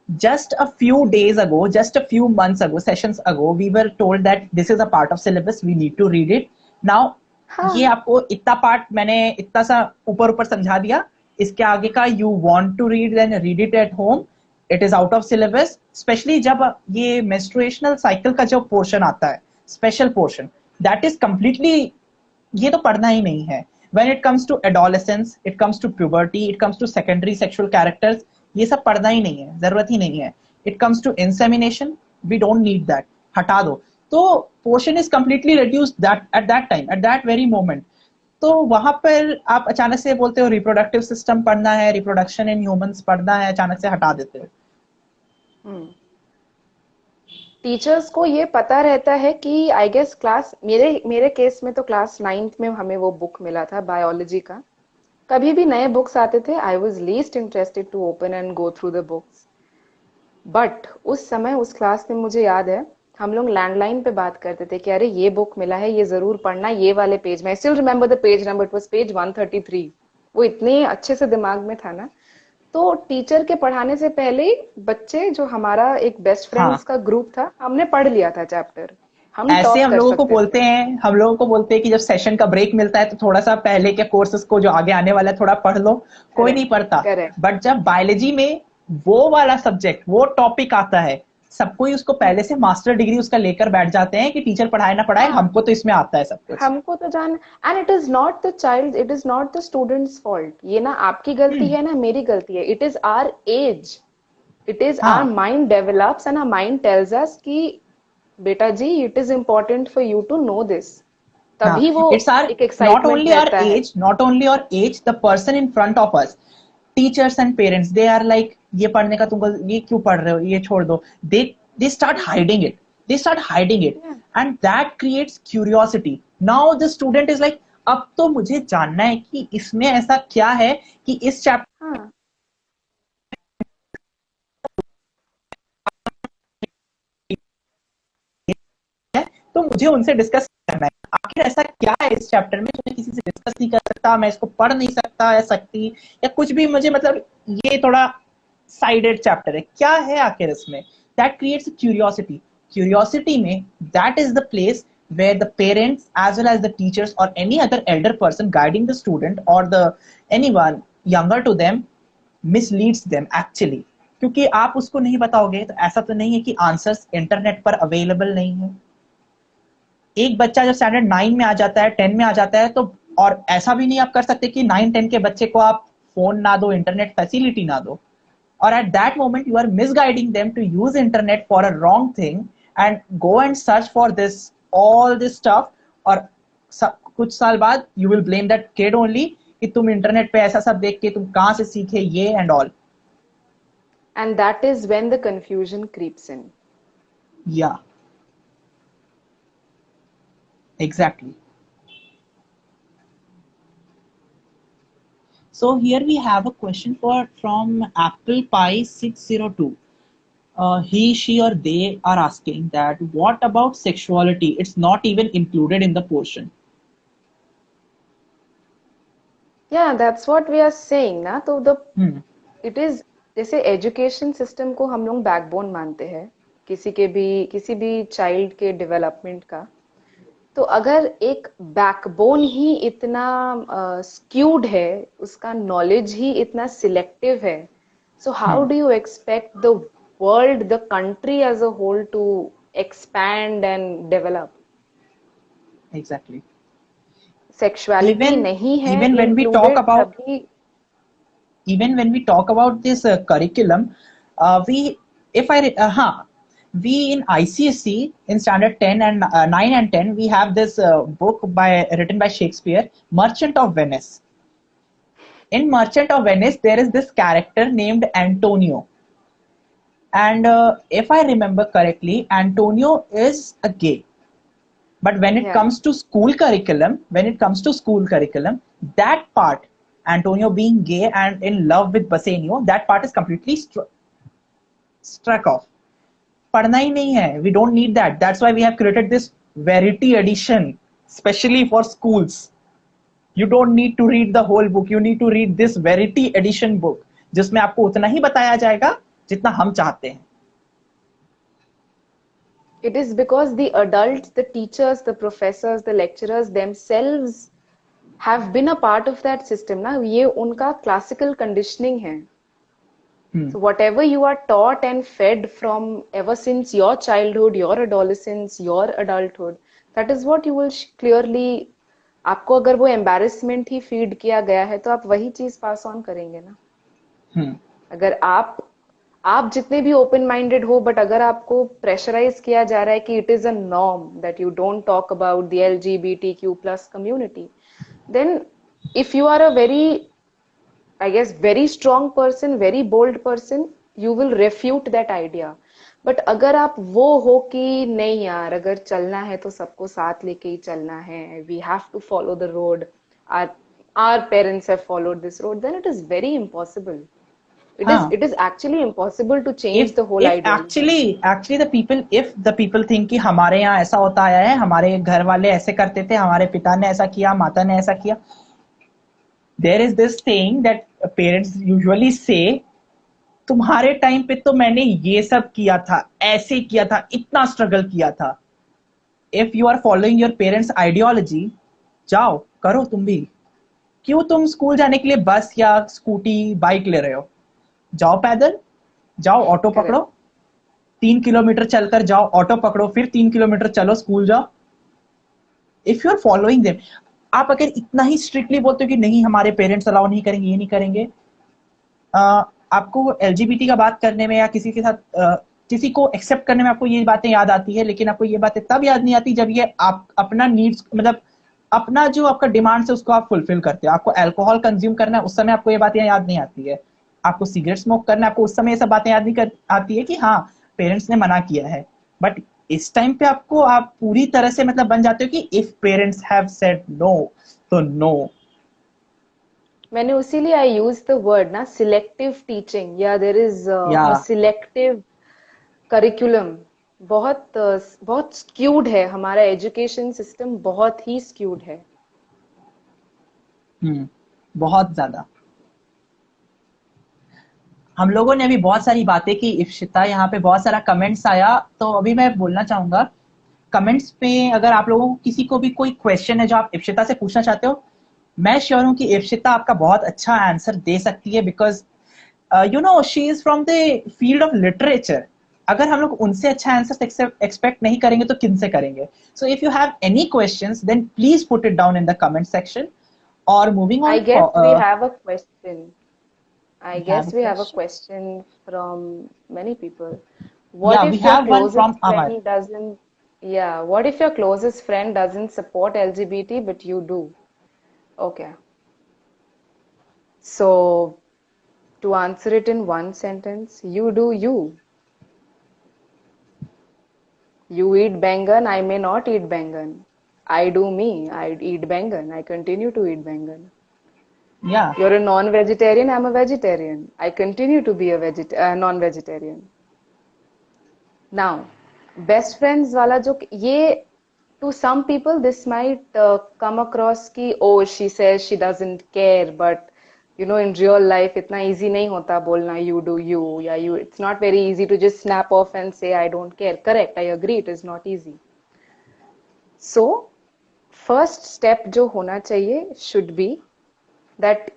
just a few days ago, just a few months ago, sessions ago, we were told that this is a part of syllabus, we need to read it. Now ये हाँ आपको इतना part मैंने इतना सा ऊपर ऊपर समझा दिया, इसके आगे का you want to read then read it at home, it is out of syllabus. Specially जब ये मेंस्ट्रुएशनल साइकिल का जो पोर्शन आता है, special portion, that is completely, ये तो पढ़ना ही नहीं है. when it comes to adolescence, it comes to puberty, it comes to secondary sexual characters, ये सब पढ़ना ही नहीं है, जरूरत ही नहीं है. it comes to insemination, we don't need that, हटा दो. तो portion is completely reduced that at that time, at that very moment. तो वहां पर आप अचानक से बोलते हो रिप्रोडक्टिव सिस्टम पढ़ना है, रिप्रोडक्शन इन ह्यूमंस पढ़ना है, अचानक से हटा देते हो. टीचर्स को ये पता रहता है कि आई गेस क्लास, मेरे मेरे केस में तो क्लास 9th में हमें वो बुक मिला था बायोलॉजी का. कभी भी नए बुक्स आते थे, I was least interested to open and go through the books. But उस समय उस क्लास में मुझे याद है हम लोग लैंडलाइन पे बात करते थे कि अरे ये बुक मिला है, ये जरूर पढ़ना, ये वाले पेज में. I still remember the page number, it was page 133. वो इतने अच्छे से दिमाग में था ना. तो टीचर के पढ़ाने से पहले ही बच्चे, जो हमारा एक बेस्ट फ्रेंड्स का ग्रुप था, हमने पढ़ लिया था चैप्टर. हम ऐसे टॉप हम कर लोगों को सकते बोलते थे. हैं, हम लोगों को बोलते हैं कि जब सेशन का ब्रेक मिलता है तो थोड़ा सा पहले के कोर्सेज को जो आगे आने वाला है थोड़ा पढ़ लो. कोई नहीं करेक्ट पढ़ता. करेक्ट. बट जब बायोलॉजी में वो वाला सब्जेक्ट, वो टॉपिक आता है, सब कोई उसको पहले से मास्टर डिग्री उसका लेकर बैठ जाते हैं कि टीचर पढ़ाए ना पढ़ाए, हाँ, हमको तो इसमें आता है सब कुछ. हमको तो जान. And it is not the child, it is not the students fault. ये ना आपकी गलती है ना मेरी गलती है. It is our age, it is our हाँ mind develops and our mind tells us कि बेटा जी it is important for you to know this. हाँ, तभी वो इट्स आर एक नॉट एक्साइटमेंट ओनली आवर रहता है. Age, not only our age, the person in front of us, teachers and parents, they are like ये पढ़ने का तुमको, ये क्यों पढ़ रहे हो, ये छोड़ दो. They start hiding it, they start hiding it, Yeah. and that creates curiosity. Now the student is like, अब तो मुझे जानना है कि इसमें ऐसा क्या है कि इस चैप्टर हाँ है तो मुझे उनसे डिस्कस करना है. आखिर ऐसा क्या है इस चैप्टर में जो मैं किसी से डिस्कस नहीं कर सकता, मैं इसको पढ़ नहीं सकता या सकती, या कुछ भी मुझे, मतलब ये थोड़ा साइडेड चैप्टर है, क्या है आखिर इसमें. That creates curiosity. क्यूरियोसिटी में that is the place where the parents as well as the teachers or any other elder person guiding the student or the anyone younger to them misleads them actually. क्योंकि आप उसको नहीं बताओगे तो ऐसा तो नहीं है कि आंसर्स इंटरनेट पर अवेलेबल नहीं है. एक बच्चा जब स्टैंडर्ड 9 में आ जाता है, 10 में आ जाता है, तो और ऐसा भी नहीं आप कर सकते कि 9-10 के बच्चे को आप फोन ना दो, इंटरनेट फैसिलिटी ना दो, और at that moment you are misguiding them to use internet for a wrong thing and go and search for this all this stuff. और कुछ साल बाद you will blame that kid only कि तुम internet पे ऐसा सब देख के तुम कहां से सीखे ये and all. and that is when the confusion creeps in. Yeah, exactly. So here we have a question from Apple Pie 602. He, she, or they are asking that what about sexuality? It's not even included in the portion. Yeah, that's what we are saying ना. तो the Hmm. it is, जैसे education system को हम लोग backbone मानते हैं किसी भी चाइल्ड के डेवलपमेंट का. तो अगर एक बैकबोन ही इतना स्क्यूड है, उसका नॉलेज ही इतना सिलेक्टिव है, so how do you expect the world, the country as a whole to expand and develop? Exactly. Sexuality नहीं है even when we talk included about तभी. even when we talk about this curriculum, we if I we in ICSE in standard 10 and 9 and 10 we have this book written by Shakespeare, Merchant of Venice. In Merchant of Venice there is this character named Antonio, and if I remember correctly, Antonio is a gay. But when it Yeah. comes to school curriculum, that part, Antonio being gay and in love with Bassanio, that part is completely struck off. पढ़ना ही नहीं है. We don't need that. That's why we have created this Verity edition, specially for schools. You don't need to read the whole book. You need to read this Verity edition book, जिसमें आपको उतना ही बताया जाएगा जितना हम चाहते हैं. It is because the adults, the teachers, the professors, the lecturers themselves have been a part of that system ना. ये उनका classical conditioning है. So whatever you are taught and fed from ever since your childhood, your adolescence, your adulthood, that is what you will clearly. आपको अगर वो embarrassment ही feed किया गया है तो आप वही चीज pass on करेंगे ना. अगर आप जितने भी ओपन माइंडेड हो, बट अगर आपको प्रेशराइज किया जा रहा है कि it is a norm that you don't talk about the LGBTQ+ community, then if you are a very, I guess, very strong person, very bold person, you will refute that idea. But अगर आप वो हो कि नहीं यार, अगर चलना है तो सबको साथ लेके ही चलना है, we have to follow the road, our parents have followed this road, then it is very impossible. It is actually impossible to change the whole ideology. Actually the people think कि हमारे यहाँ ऐसा होता आया है, हमारे घर वाले ऐसे करते थे, हमारे पिता ने ऐसा किया, माता ने ऐसा किया. There is this thing that parents usually say, तुम्हारे टाइम पे तो मैंने ये सब किया था, ऐसे किया था, इतना स्ट्रगल किया था. If you are following your parents' ideology, जाओ करो तुम भी. क्यों तुम स्कूल जाने के लिए बस या स्कूटी बाइक ले रहे हो? जाओ पैदल, जाओ ऑटो पकड़ो, 3 किलोमीटर चलकर जाओ, ऑटो पकड़ो, फिर 3 किलोमीटर चलो, स्कूल जाओ. If you are following them, आप अगर इतना ही स्ट्रिक्टली बोलते हो कि नहीं हमारे पेरेंट्स अलाउ नहीं करेंगे, ये नहीं करेंगे, आपको एलजीबीटी का बात करने में या किसी के साथ किसी को एक्सेप्ट करने में आपको ये बातें याद आती है, लेकिन आपको ये बातें तब याद नहीं आती जब ये आप अपना नीड्स, मतलब अपना जो आपका डिमांड है उसको आप फुलफिल करते हो. आपको अल्कोहल कंज्यूम करना है, उस समय आपको ये बातें याद नहीं आती है. आपको सिगरेट स्मोक करना है, आपको उस समय ये सब बातें याद नहीं आती है कि हाँ पेरेंट्स ने मना किया है. बट इस टाइम पे आपको, आप पूरी तरह से मतलब बन जाते हो कि if parents have said no तो नो. मैंने उसीलिए आई यूज द वर्ड ना, सिलेक्टिव टीचिंग, या देयर इज सिलेक्टिव करिकुलम. बहुत स्क्यूड है हमारा एजुकेशन सिस्टम, बहुत ही स्क्यूड है. बहुत ज्यादा. हम लोगों ने अभी बहुत सारी बातें की. इप्शिता, यहाँ पे बहुत सारा कमेंट्स आया, तो अभी मैं बोलना चाहूंगा कमेंट्स पे अगर आप लोगों को किसी को भी कोई क्वेश्चन है जो आप इप्शिता से पूछना चाहते हो, मैं श्योर हूं कि इप्शिता आपका बहुत अच्छा आंसर दे सकती है, because you know she is from the field of literature. अगर हम लोग उनसे अच्छा आंसर एक्सपेक्ट नहीं करेंगे तो किन से करेंगे? So if you have any questions then please put it down in the comment section. और moving on, I guess we have a question. I guess we have a question from many people. What if your closest friend doesn't, yeah, what if your closest friend doesn't support LGBT but you do? Okay. So, to answer it in one sentence, you do you. You eat bangan, I may not eat bangan. I do me, I eat bangan. I continue to eat bangan. Yeah. You're a non-vegetarian, I'm a vegetarian. I continue to be a non-vegetarian. Now, best friends wala joke, ye, to some people this might come across ki, oh, she says she doesn't care, but you know, in real life itna easy nahi hota bolna you do you, yeah, you, it's not very easy to just snap off and say I don't care. Correct, I agree, it is not easy. So first step jo hona chahiye should be that,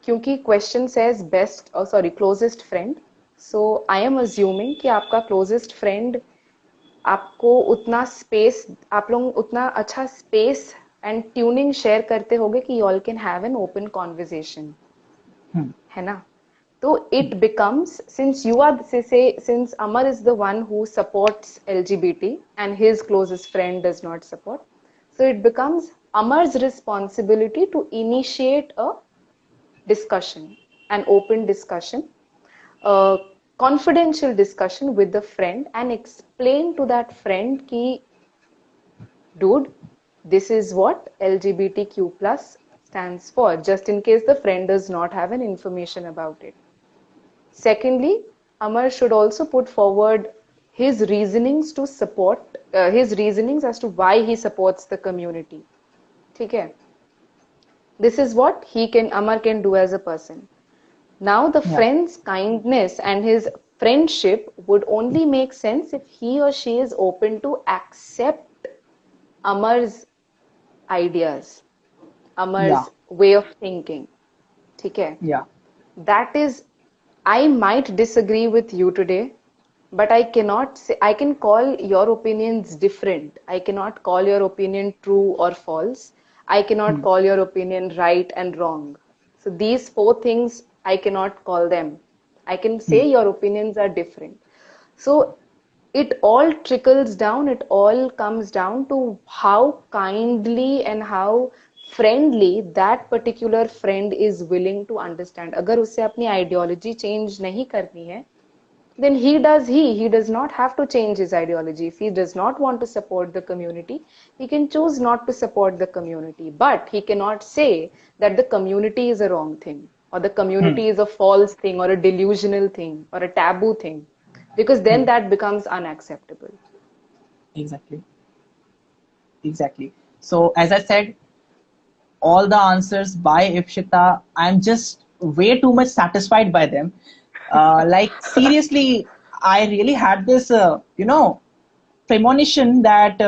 क्योंकि question says best, sorry, closest friend, so I am assuming कि आपका closest friend आपको उतना space, आप लोग उतना अच्छा space and tuning share करते होगे कि you all can have an open conversation, है ना? तो it becomes, since you are, since Amar is the one who supports LGBT and his closest friend does not support, so it becomes Amar's responsibility to initiate a discussion, an open discussion, a confidential discussion with the friend, and explain to that friend ki, dude, this is what LGBTQ+ stands for, just in case the friend does not have an information about it. Secondly, Amar should also put forward his reasonings to support, his reasonings as to why he supports the community. ठीक है? This is what Amar can do as a person. Now the friend's kindness and his friendship would only make sense if he or she is open to accept Amar's ideas, Yeah, Amar's way of thinking. ठीक है? yeah. That is, I might disagree with you today, but I cannot say, I can call your opinions different. I cannot call your opinion true or false. I cannot Hmm. call your opinion right and wrong. So these four things, I cannot call them. I can Hmm. say your opinions are different. So it all trickles down, it all comes down to how kindly and how friendly that particular friend is willing to understand. अगर उसे अपनी ideology change नहीं करनी है, then he does not have to change his ideology. If he does not want to support the community, he can choose not to support the community. But he cannot say that the community is a wrong thing, or the Hmm. community is a false thing, or a delusional thing, or a taboo thing, because then Hmm. that becomes unacceptable. Exactly. Exactly. So as I said, all the answers by Ipshita, I'm just way too much satisfied by them. Like seriously, I really had this, premonition that,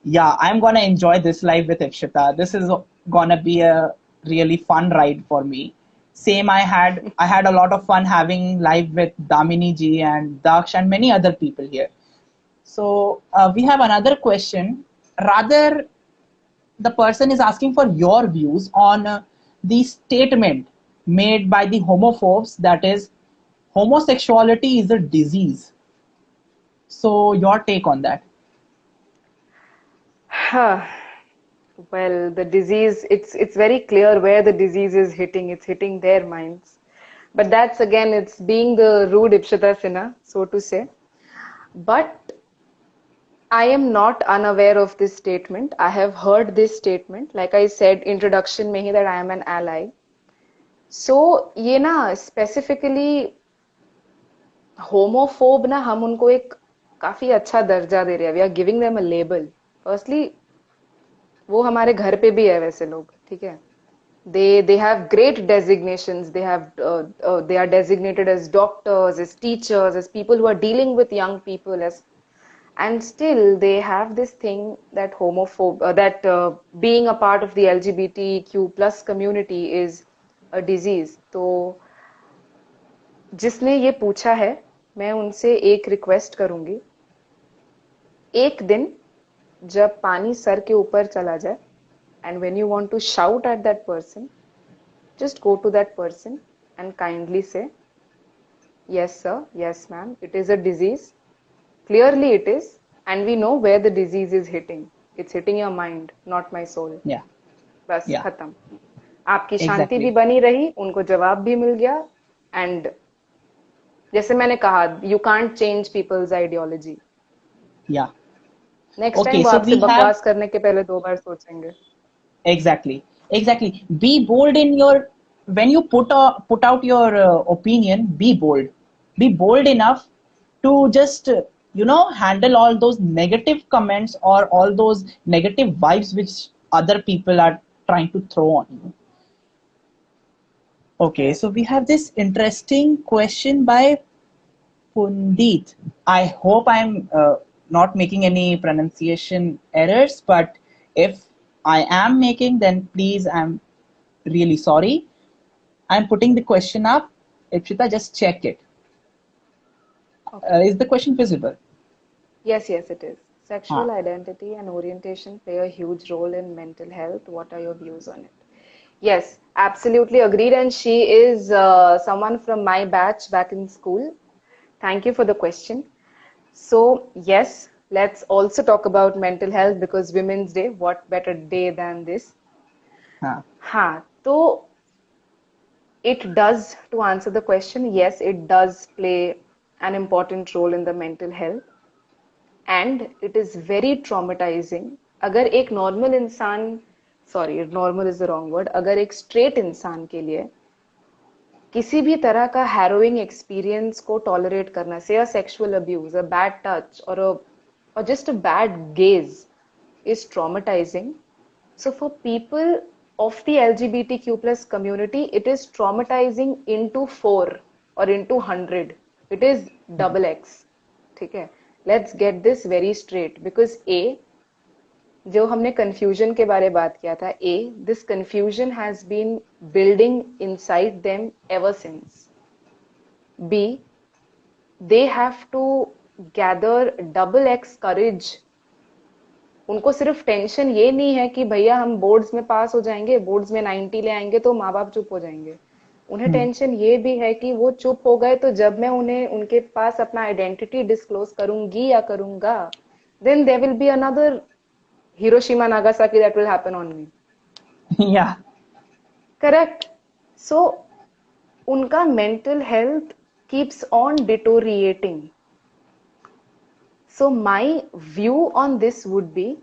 yeah, I'm gonna enjoy this live with Ipshita. This is gonna be a really fun ride for me. Same, I had a lot of fun having live with Damini ji and Daksh and many other people here. So we have another question. Rather, the person is asking for your views on the statement made by the homophobes, that is, homosexuality is a disease. So your take on that? Well, the disease, it's very clear where the disease is hitting. It's hitting their minds. But that's again, it's being the rude Ipshita Sinha, so to say. But I am not unaware of this statement. I have heard this statement. Like I said, introduction में ही that I am an ally. So ये ना specifically homophobe ना हम उनको एक काफी अच्छा दर्जा दे रहे हैं. We are giving them a label. Firstly, वो हमारे घर पे भी है वैसे लोग, ठीक है? They have great designations. They are designated as doctors, as teachers, as people who are dealing with young people, as and still they have this thing that being a part of the LGBTQ plus community is a disease. तो जिसने ये पूछा है, मैं उनसे एक request करूंगी. एक दिन जब पानी सर के ऊपर चला जाए, and when you want to shout at that person, just go to that person and kindly say, yes sir, yes ma'am, it is a disease. Clearly it is, and we know where the disease is hitting. It's hitting your mind, not my soul. Yeah, बस yeah, खत्म. आपकी शांति भी exactly. बनी रही, उनको जवाब भी मिल गया. एंड जैसे मैंने कहा, you can't change people's ideology. Yeah. Next time Okay, वो so आपसे we have बकवास करने के पहले दो बार सोचेंगे. exactly, exactly. Be bold in your when you put out your opinion. Be bold enough to just handle all those negative comments or all those negative vibes which other people are trying to throw on you. Okay, so correct. we have this interesting question by Pundit. I hope I'm not making any pronunciation errors, but if I am making, then please, I'm really sorry. I'm putting the question up. Ipshita, just check it. Okay. Is the question visible? Yes, yes, it is. Ah, Sexual identity and orientation play a huge role in mental health. What are your views on it? Yes, absolutely agreed. And she is someone from my batch back in school. Thank you for the question. So, yes, let's also talk about mental health because Women's Day, what better day than this? ah, हाँ, तो it does, to answer the question, yes, it does play an important role in the mental health. And it is very traumatizing. अगर एक normal इंसान, sorry normal is the wrong word, अगर एक straight इंसान के लिए किसी भी तरह का हैरोइंग एक्सपीरियंस को टॉलरेट करना, से a sexual abuse, a bad touch और just a bad gaze is traumatizing. So for people of the LGBTQ plus community, it is traumatizing into four or into 100 It is double X. ठीक है, let's get this very straight because A, जो हमने confusion के बारे में बात किया था, A, this confusion has been building inside them ever since. B, they have to gather double X courage. उनको सिर्फ टेंशन ये नहीं है कि भैया हम बोर्ड्स में पास हो जाएंगे, बोर्ड्स में 90 ले आएंगे तो माँ बाप चुप हो जाएंगे. उन्हें टेंशन ये भी है कि वो चुप हो गए तो जब मैं उन्हें उनके पास अपना आइडेंटिटी डिस्क्लोज करूंगी या करूंगा, then there will be another Hiroshima Nagasaki that will happen on me. Yeah. Correct. So उनका mental health keeps on deteriorating. So my view on this would be,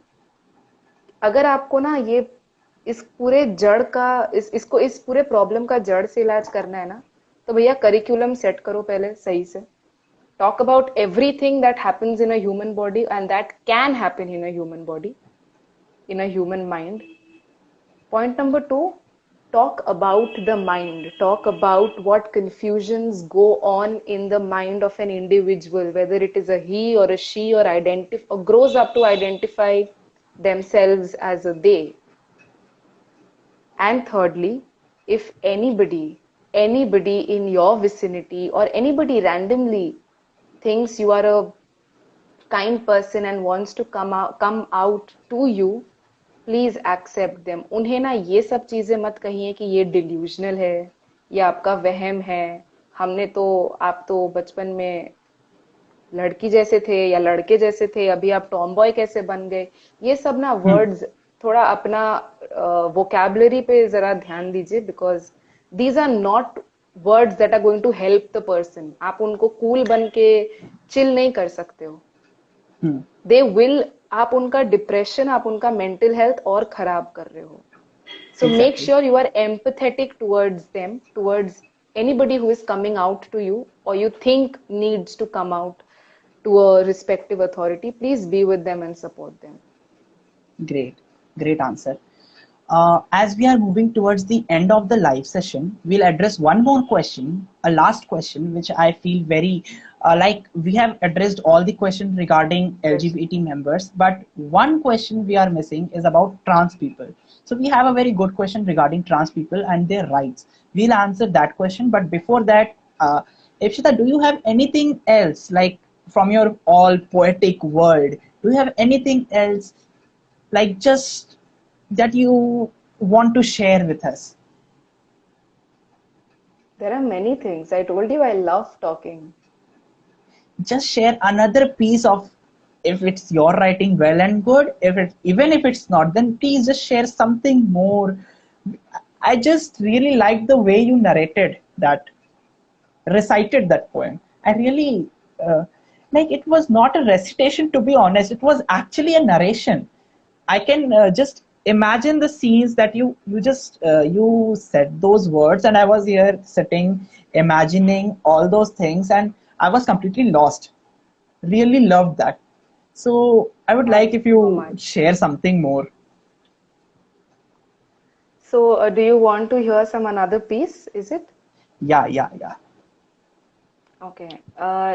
अगर आपको ना ये इस पूरे जड़ का इस पूरे प्रॉब्लम का जड़ से इलाज करना है ना, तो भैया करिकुलम सेट करो पहले सही से. Talk about everything that happens in a human body and that can happen in a human body, in a human mind. Point number 2, talk about the mind. Talk about what confusions go on in the mind of an individual, whether it is a he or a she or grows up to identify themselves as a they. And thirdly, if anybody in your vicinity or anybody randomly thinks you are a kind person and wants to come out to you, please accept them. उन्हें ना ये सब चीजें मत कहिए कि ये delusional है, ये आपका वहम है, हमने तो आप तो बचपन में लड़की जैसे थे या लड़के जैसे थे, अभी आप टॉम बॉय कैसे बन गए. ये सब ना वर्ड्स थोड़ा अपना वोकैबुलरी पे जरा ध्यान दीजिए, because these are not words that are going to help the person. आप उनको कूल बन के चिल नहीं कर सकते हो. दे विल, आप उनका डिप्रेशन, आप उनका मेंटल हेल्थ और खराब कर रहे हो. So make sure you are empathetic towards them, towards anybody who is coming out to you or you think needs to come out to a respective authority. Please be with them and support them. Great answer. As we are moving towards the end of the live session, we'll address one more question, a last question, which I feel very like we have addressed all the questions regarding LGBT members, but one question we are missing is about trans people. So we have a very good question regarding trans people and their rights. We'll answer that question, but before that, Ipshita, do you have anything else, like from your all poetic world, do you have anything else, like just that you want to share with us? There are many things. I told you I love talking. Just share another piece of, if it's your writing, well and good. Even if it's not, then please just share something more. I just really like the way you recited that poem. I really like, it was not a recitation, to be honest. It was actually a narration. I can just imagine the scenes that you said those words, and I was here sitting imagining all those things, and I was completely lost. Really loved that. So I would like if you share something more. So do you want to hear another piece? Is it? Yeah. Okay.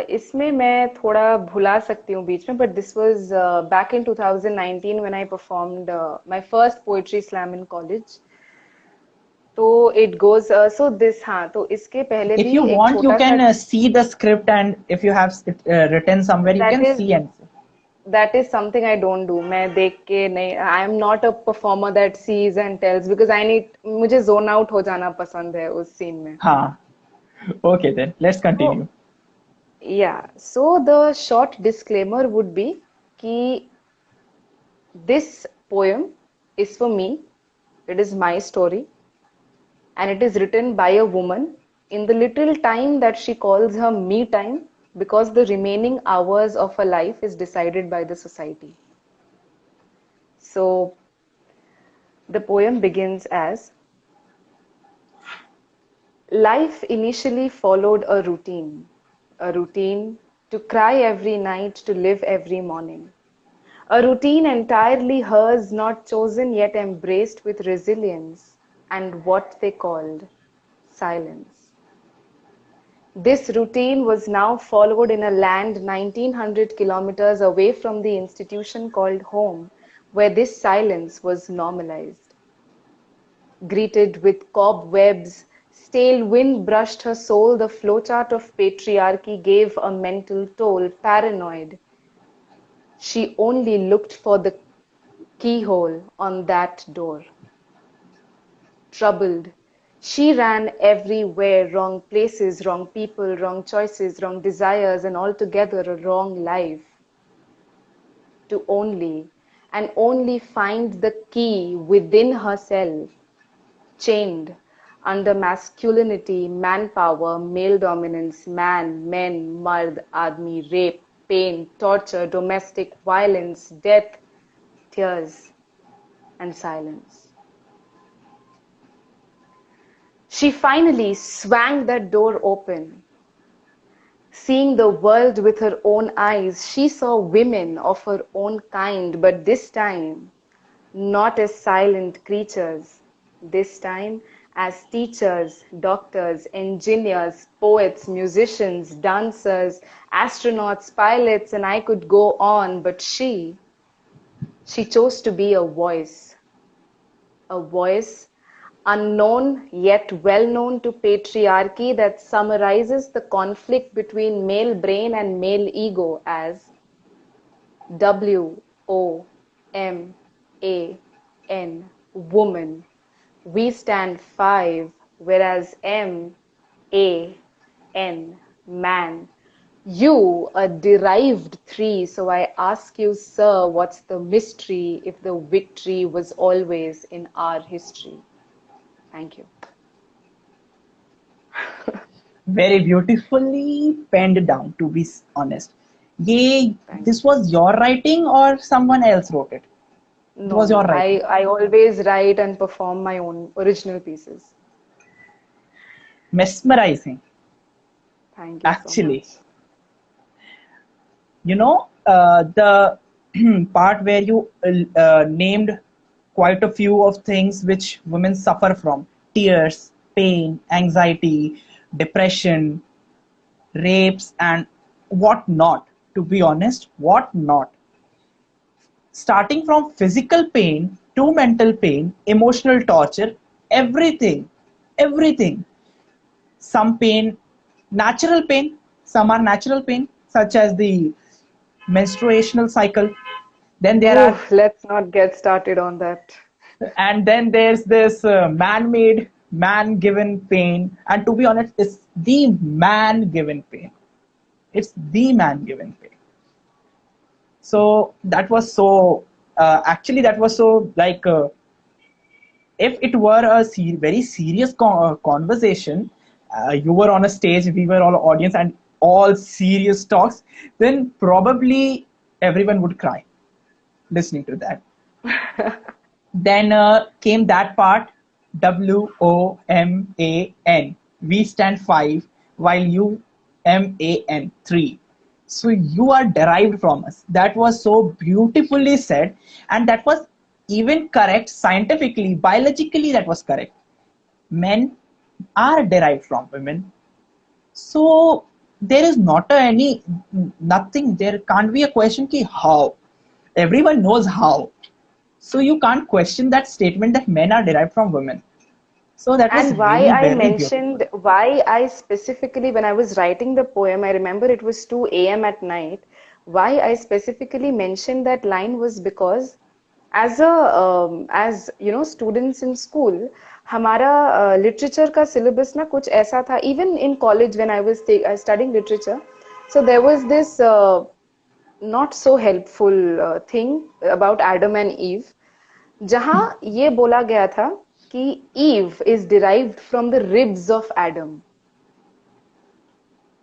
इसमें मैं थोड़ा भुला सकती हूँ बीच में, but this was back in 2019 when I performed my first poetry slam in college. तो it goes so this, हाँ, तो इसके पहले if you want you can see the script, and if you have written somewhere you can see and that is something I don't do. मैं देख के नहीं, I am not a performer that sees and tells, because मुझे zone out हो जाना पसंद है उस scene में. हाँ. Okay, then let's continue. Yeah, so the short disclaimer would be कि this poem is for me. It is my story, and it is written by a woman in the little time that she calls her me time, because the remaining hours of her life is decided by the society. So the poem begins as: life initially followed a routine to cry every night, to live every morning. A routine entirely hers, not chosen yet embraced with resilience and what they called silence. This routine was now followed in a land 1900 kilometers away from the institution called home, where this silence was normalized. Greeted with cobwebs, stale wind brushed her soul, the flowchart of patriarchy gave a mental toll, paranoid. She only looked for the keyhole on that door. Troubled, she ran everywhere, wrong places, wrong people, wrong choices, wrong desires, and altogether a wrong life. To only and only find the key within herself, chained under masculinity, manpower, male dominance, man, men, mard, admi, rape, pain, torture, domestic violence, death, tears, and silence. She finally swung that door open. Seeing the world with her own eyes, she saw women of her own kind, but this time not as silent creatures, this time as teachers, doctors, engineers, poets, musicians, dancers, astronauts, pilots, and I could go on, but she chose to be a voice unknown yet well known to patriarchy that summarizes the conflict between male brain and male ego as WOMAN, woman. We stand 5, whereas MAN, man. You a derived 3, so I ask you, sir, what's the mystery if the victory was always in our history? Thank you. Very beautifully penned down, to be honest. Ye, Thank this was your writing or someone else wrote it? It No, was your no. writing. I always write and perform my own original pieces. Mesmerizing, Thank you so actually. much. You know, the part where you named quite a few of things which women suffer from: tears, pain, anxiety, depression, rapes, and what not. To be honest, what not. Starting from physical pain to mental pain, emotional torture, everything, everything. Some pain, natural pain, some are natural pain, such as the menstruational cycle. Then there Ooh, are, let's not get started on that. and then there's this man-made, man-given pain. And to be honest, it's the man-given pain. It's the man-given pain. So that was so, actually, that was so like, if it were a very serious conversation, you were on a stage, we were all audience, and all serious talks, then probably everyone would cry listening to that. Then came that part, WOMAN. We stand 5, while you MAN 3. So you are derived from us. That was so beautifully said, and that was even correct scientifically, biologically. That was correct. Men are derived from women. So there is not any nothing. There can't be a question ki how. Everyone knows how. So you can't question that statement that men are derived from women. So that was And why really I very beautiful. mentioned, why I specifically, when I was writing the poem, I remember it was 2 a.m. at night. Why I specifically mentioned that line was because as you know, students in school, हमारा literature का syllabus ना कुछ ऐसा था. Even in college when I was studying literature, so there was this not so helpful thing about Adam and Eve, जहां ये बोला गया था कि Eve is derived from the ribs of Adam.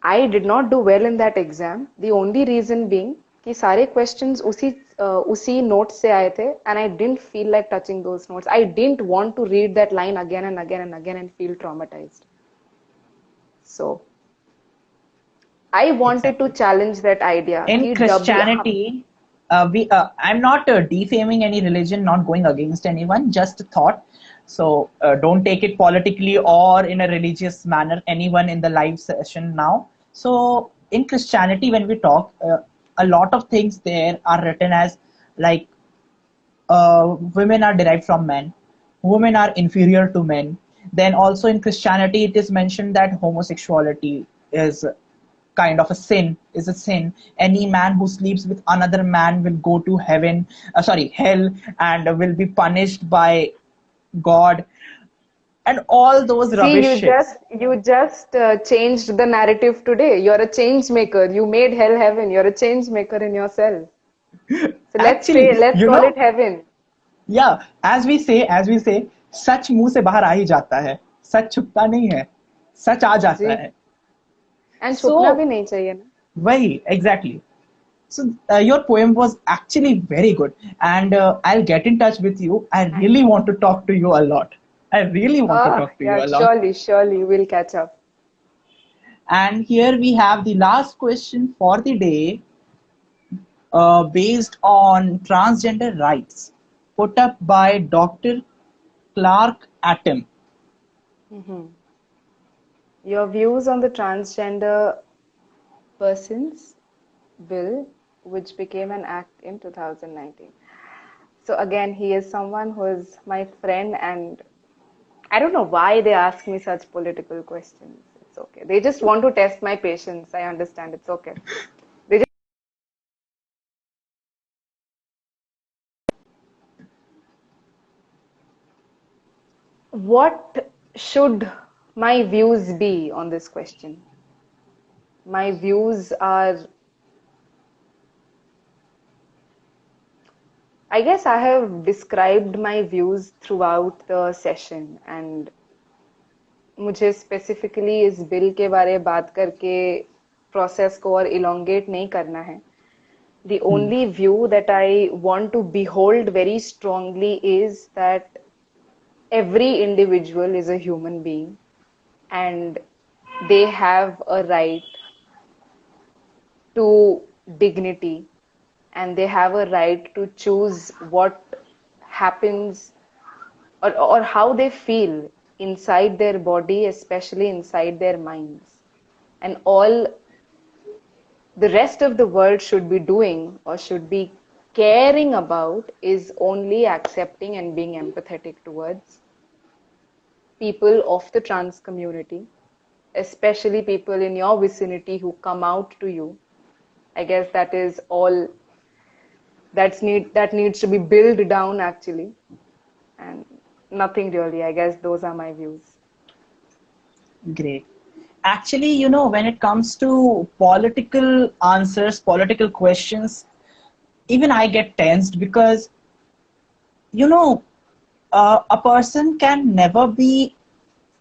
I did not do well in that exam. The only reason being कि सारे questions उसी notes से आए थे, and I didn't feel like touching those notes. I didn't want to read that line again and again and again and feel traumatized. So I wanted to Exactly. challenge that idea In कि Christianity, I'm not defaming any religion, not going against anyone, just a thought. So don't take it politically or in a religious manner, anyone in the live session now. So in Christianity, when we talk, a lot of things there are written as like women are derived from men, women are inferior to men. Then also in Christianity, it is mentioned that homosexuality is kind of a sin, is a sin. Any man who sleeps with another man will go to heaven, sorry, hell, and will be punished by God, and all those See, rubbish shits. you just changed the narrative today. You're a change maker. You made hell heaven. You're a change maker in yourself. So Actually, let's call it heaven. as we say, सच मुंह से बाहर आ ही जाता है, सच छुपता नहीं है, सच आ जाता जी, है. And छुपना भी So, नहीं चाहिए ना. वही, exactly. So your poem was actually very good, and I'll get in touch with you. I Thank really you. want to talk to you a lot. I really want to talk to you Yeah, a lot. surely we'll catch up. And here we have the last question for the day, based on transgender rights, put up by Dr. Clark Atom. Mhm. Your views on the transgender persons bill, which became an act in 2019. So again, he is someone who is my friend, and I don't know why they ask me such political questions. It's okay. They just want to test my patience. I understand. It's okay. They just, what should my views be on this question? My views are, I guess I have described my views throughout the session, and मुझे specifically इस bill के बारे में बात करके process को और elongate नहीं करना है. The only view that I want to behold very strongly is that every individual is a human being and they have a right to dignity and they have a right to choose what happens or how they feel inside their body, especially inside their minds. And all the rest of the world should be doing or should be caring about is only accepting and being empathetic towards people of the trans community, especially people in your vicinity who come out to you. I guess that is all that needs to be built down actually, and nothing really. I guess those are my views. Great. Actually, when it comes to political answers, political questions, even I get tensed because, you know, a person can never be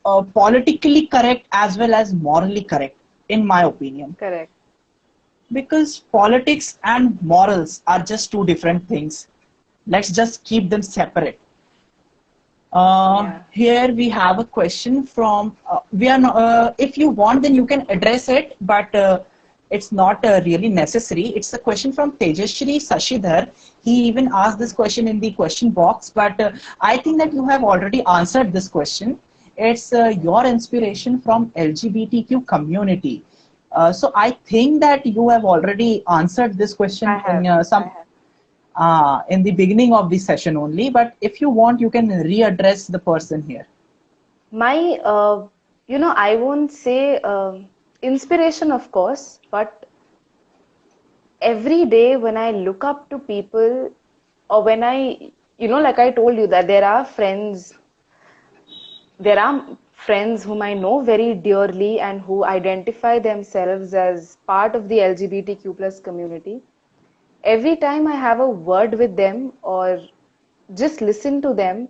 politically correct as well as morally correct, in my opinion. Correct. Because politics and morals are just two different things. Let's just keep them separate. Yeah. Here we have a question from, we are not, if you want, then you can address it, but it's not really necessary. It's a question from Tejashri Sashidhar. He even asked this question in the question box, but I think that you have already answered this question. It's your inspiration from LGBTQ community. So I think that you have already answered this question in in the beginning of the session only, but if you want, you can readdress the person here. My, I won't say inspiration, of course, but every day when I look up to people, or when like I told you that there are friends whom I know very dearly and who identify themselves as part of the LGBTQ plus community. Every time I have a word with them or just listen to them,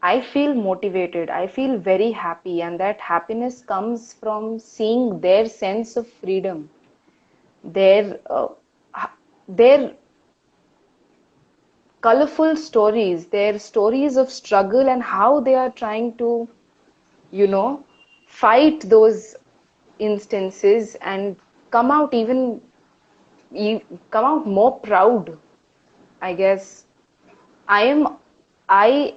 I feel motivated. I feel very happy, and that happiness comes from seeing their sense of freedom, their their colorful stories, their stories of struggle, and how they are trying to, fight those instances and come out come out more proud. I guess I am I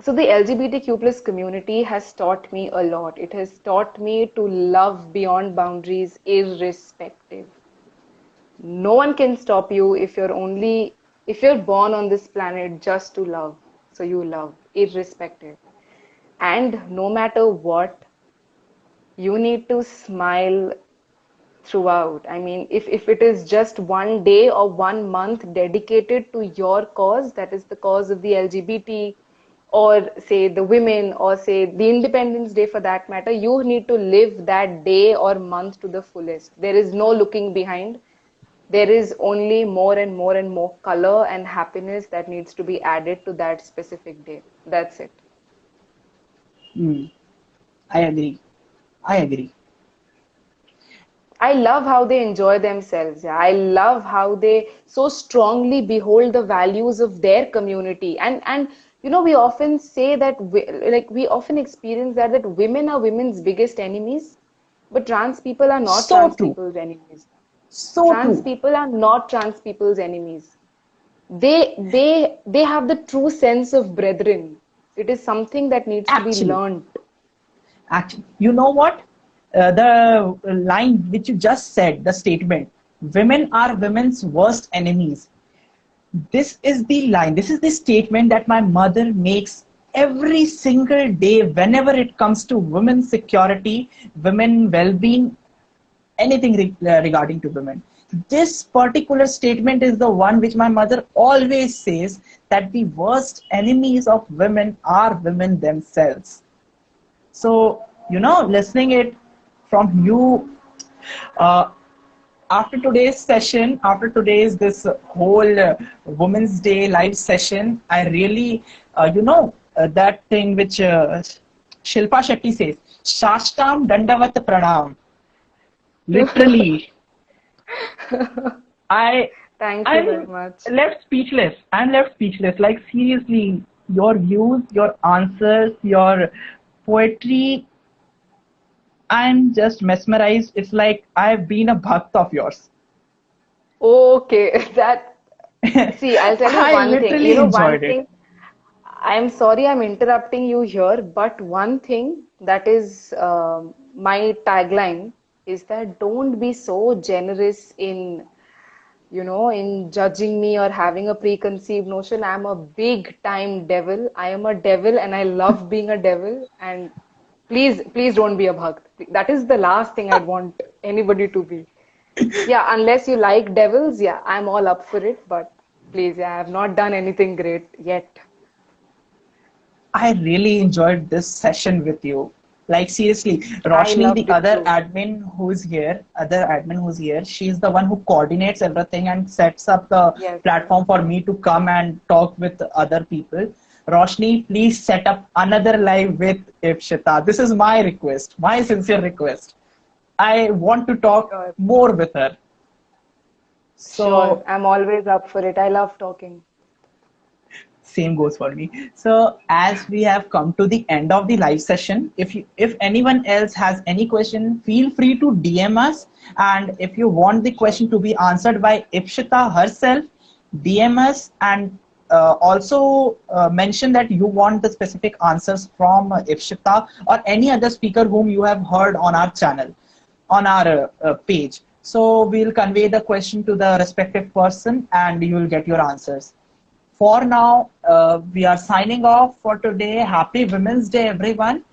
So the LGBTQ plus community has taught me a lot. It has taught me to love beyond boundaries, irrespective. No one can stop you if you're born on this planet just to love. So you love, irrespective. And no matter what, you need to smile throughout. I mean, if it is just one day or one month dedicated to your cause, that is the cause of the LGBT, or say the women, or say the Independence Day for that matter, you need to live that day or month to the fullest. There is no looking behind. There is only more and more and more color and happiness that needs to be added to that specific day. That's it. Hmm. I agree. I agree. I love how they enjoy themselves. Yeah. I love how they so strongly behold the values of their community. And you know, we often say that we often experience that women are women's biggest enemies, but trans people are not So trans true. people's enemies. So Trans true. people are not trans people's enemies. They have the true sense of brethren. It is something that needs to be Actually, learned. actually, you know what? The line which you just said, the statement, women are women's worst enemies. This is the line, this is the statement that my mother makes every single day whenever it comes to women's security, women well-being, anything regarding to women. This particular statement is the one which my mother always says, that the worst enemies of women are women themselves. So, you know, listening it from you, uh, after today's session, after today's this whole Women's Day live session, I really, that thing which Shilpa Shetty says, Shashtam Dandavat Pranam. Literally, I Thank you very I'm much. left speechless. I'm left speechless. Like seriously, your views, your answers, your poetry, I'm just mesmerized. It's like I've been a bhakt of yours. Okay, that see, I'll tell you I one thing. You literally know, one enjoyed it. thing, I'm sorry I'm interrupting you here, but one thing that is my tagline is that don't be so generous in, you know, in judging me or having a preconceived notion. I'm a big time devil. I am a devil and I love being a devil. And please don't be a bhakt. That is the last thing I'd want anybody to be. Yeah, unless you like devils, yeah, I'm all up for it. But please, yeah, I have not done anything great yet. I really enjoyed this session with you. Like seriously, I Roshni, the loved it too. other admin who's here, she's the one who coordinates everything and sets up the Yes, yes. platform for me to come and talk with other people. Roshni, please set up another live with Ipshita. This is my request, my sincere request. I want to talk Sure, more with her. sure. So I'm always up for it. I love talking. same goes for me. So as we have come to the end of the live session, if anyone else has any question, feel free to DM us. And if you want the question to be answered by Ipshita herself, DM us, and also mention that you want the specific answers from Ipshita or any other speaker whom you have heard on our channel, on our page. So we'll convey the question to the respective person and you will get your answers. For now, we are signing off for today. Happy Women's Day, everyone.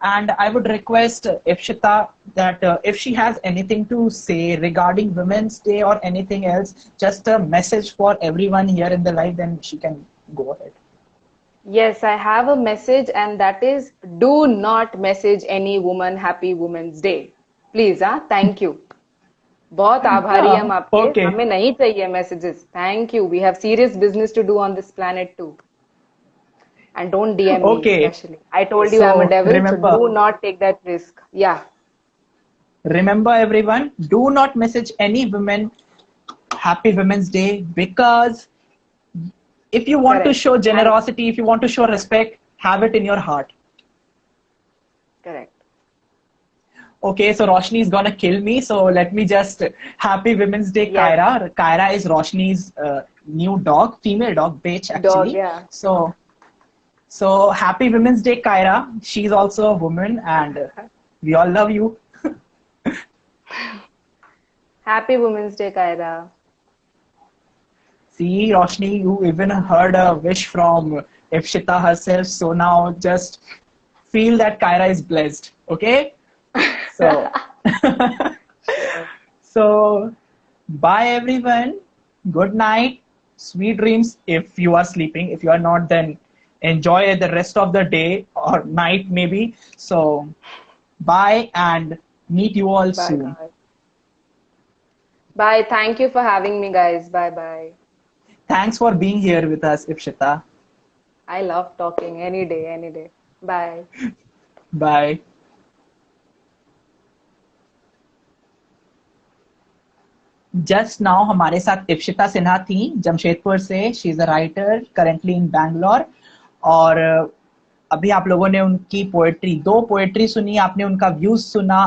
And I would request Ipshita that if she has anything to say regarding Women's Day or anything else, just a message for everyone here in the live, then she can go ahead. Yes, I have a message, and that is do not message any woman Happy Women's Day. Please, हाँ, thank you. बहुत आभारी हम आपके Okay. हमें नहीं चाहिए messages. Thank you. We have serious business to do on this planet too. And don't DM me Okay. especially. I told you I'm a So devil, so do not take that risk. Yeah, remember everyone, do not message any women Happy Women's Day, because if you want to correct. show And generosity, if you want to show respect, have it in your heart. correct. Okay, so Roshni is gonna kill me. So let me just Happy Women's Day, Yes, Kyra. Kyra is Roshni's new dog, female dog, bitch dog, actually. yeah. So So happy Women's Day, Kyra. She's also a woman, and we all love you. Happy Women's Day, Kyra. See, Roshni, you even heard a wish from Ipshita herself. So now just feel that Kyra is blessed. Okay. So, so bye everyone. Good night. Sweet dreams if you are sleeping. If you are not, then enjoy the rest of the day or night maybe. So bye and meet you all Bye soon. bye. Bye. Thank you for having me, guys. Bye bye. Thanks for being here with us, Ipshita. I love talking any day, any day. Bye. Bye. Just now हमारे साथ इप्शिता सिन्हा थी जमशेदपुर से. She is a writer currently in Bangalore. और अभी आप लोगों ने उनकी पोएट्री, 2 पोएट्री सुनी, आपने उनका व्यूज सुना.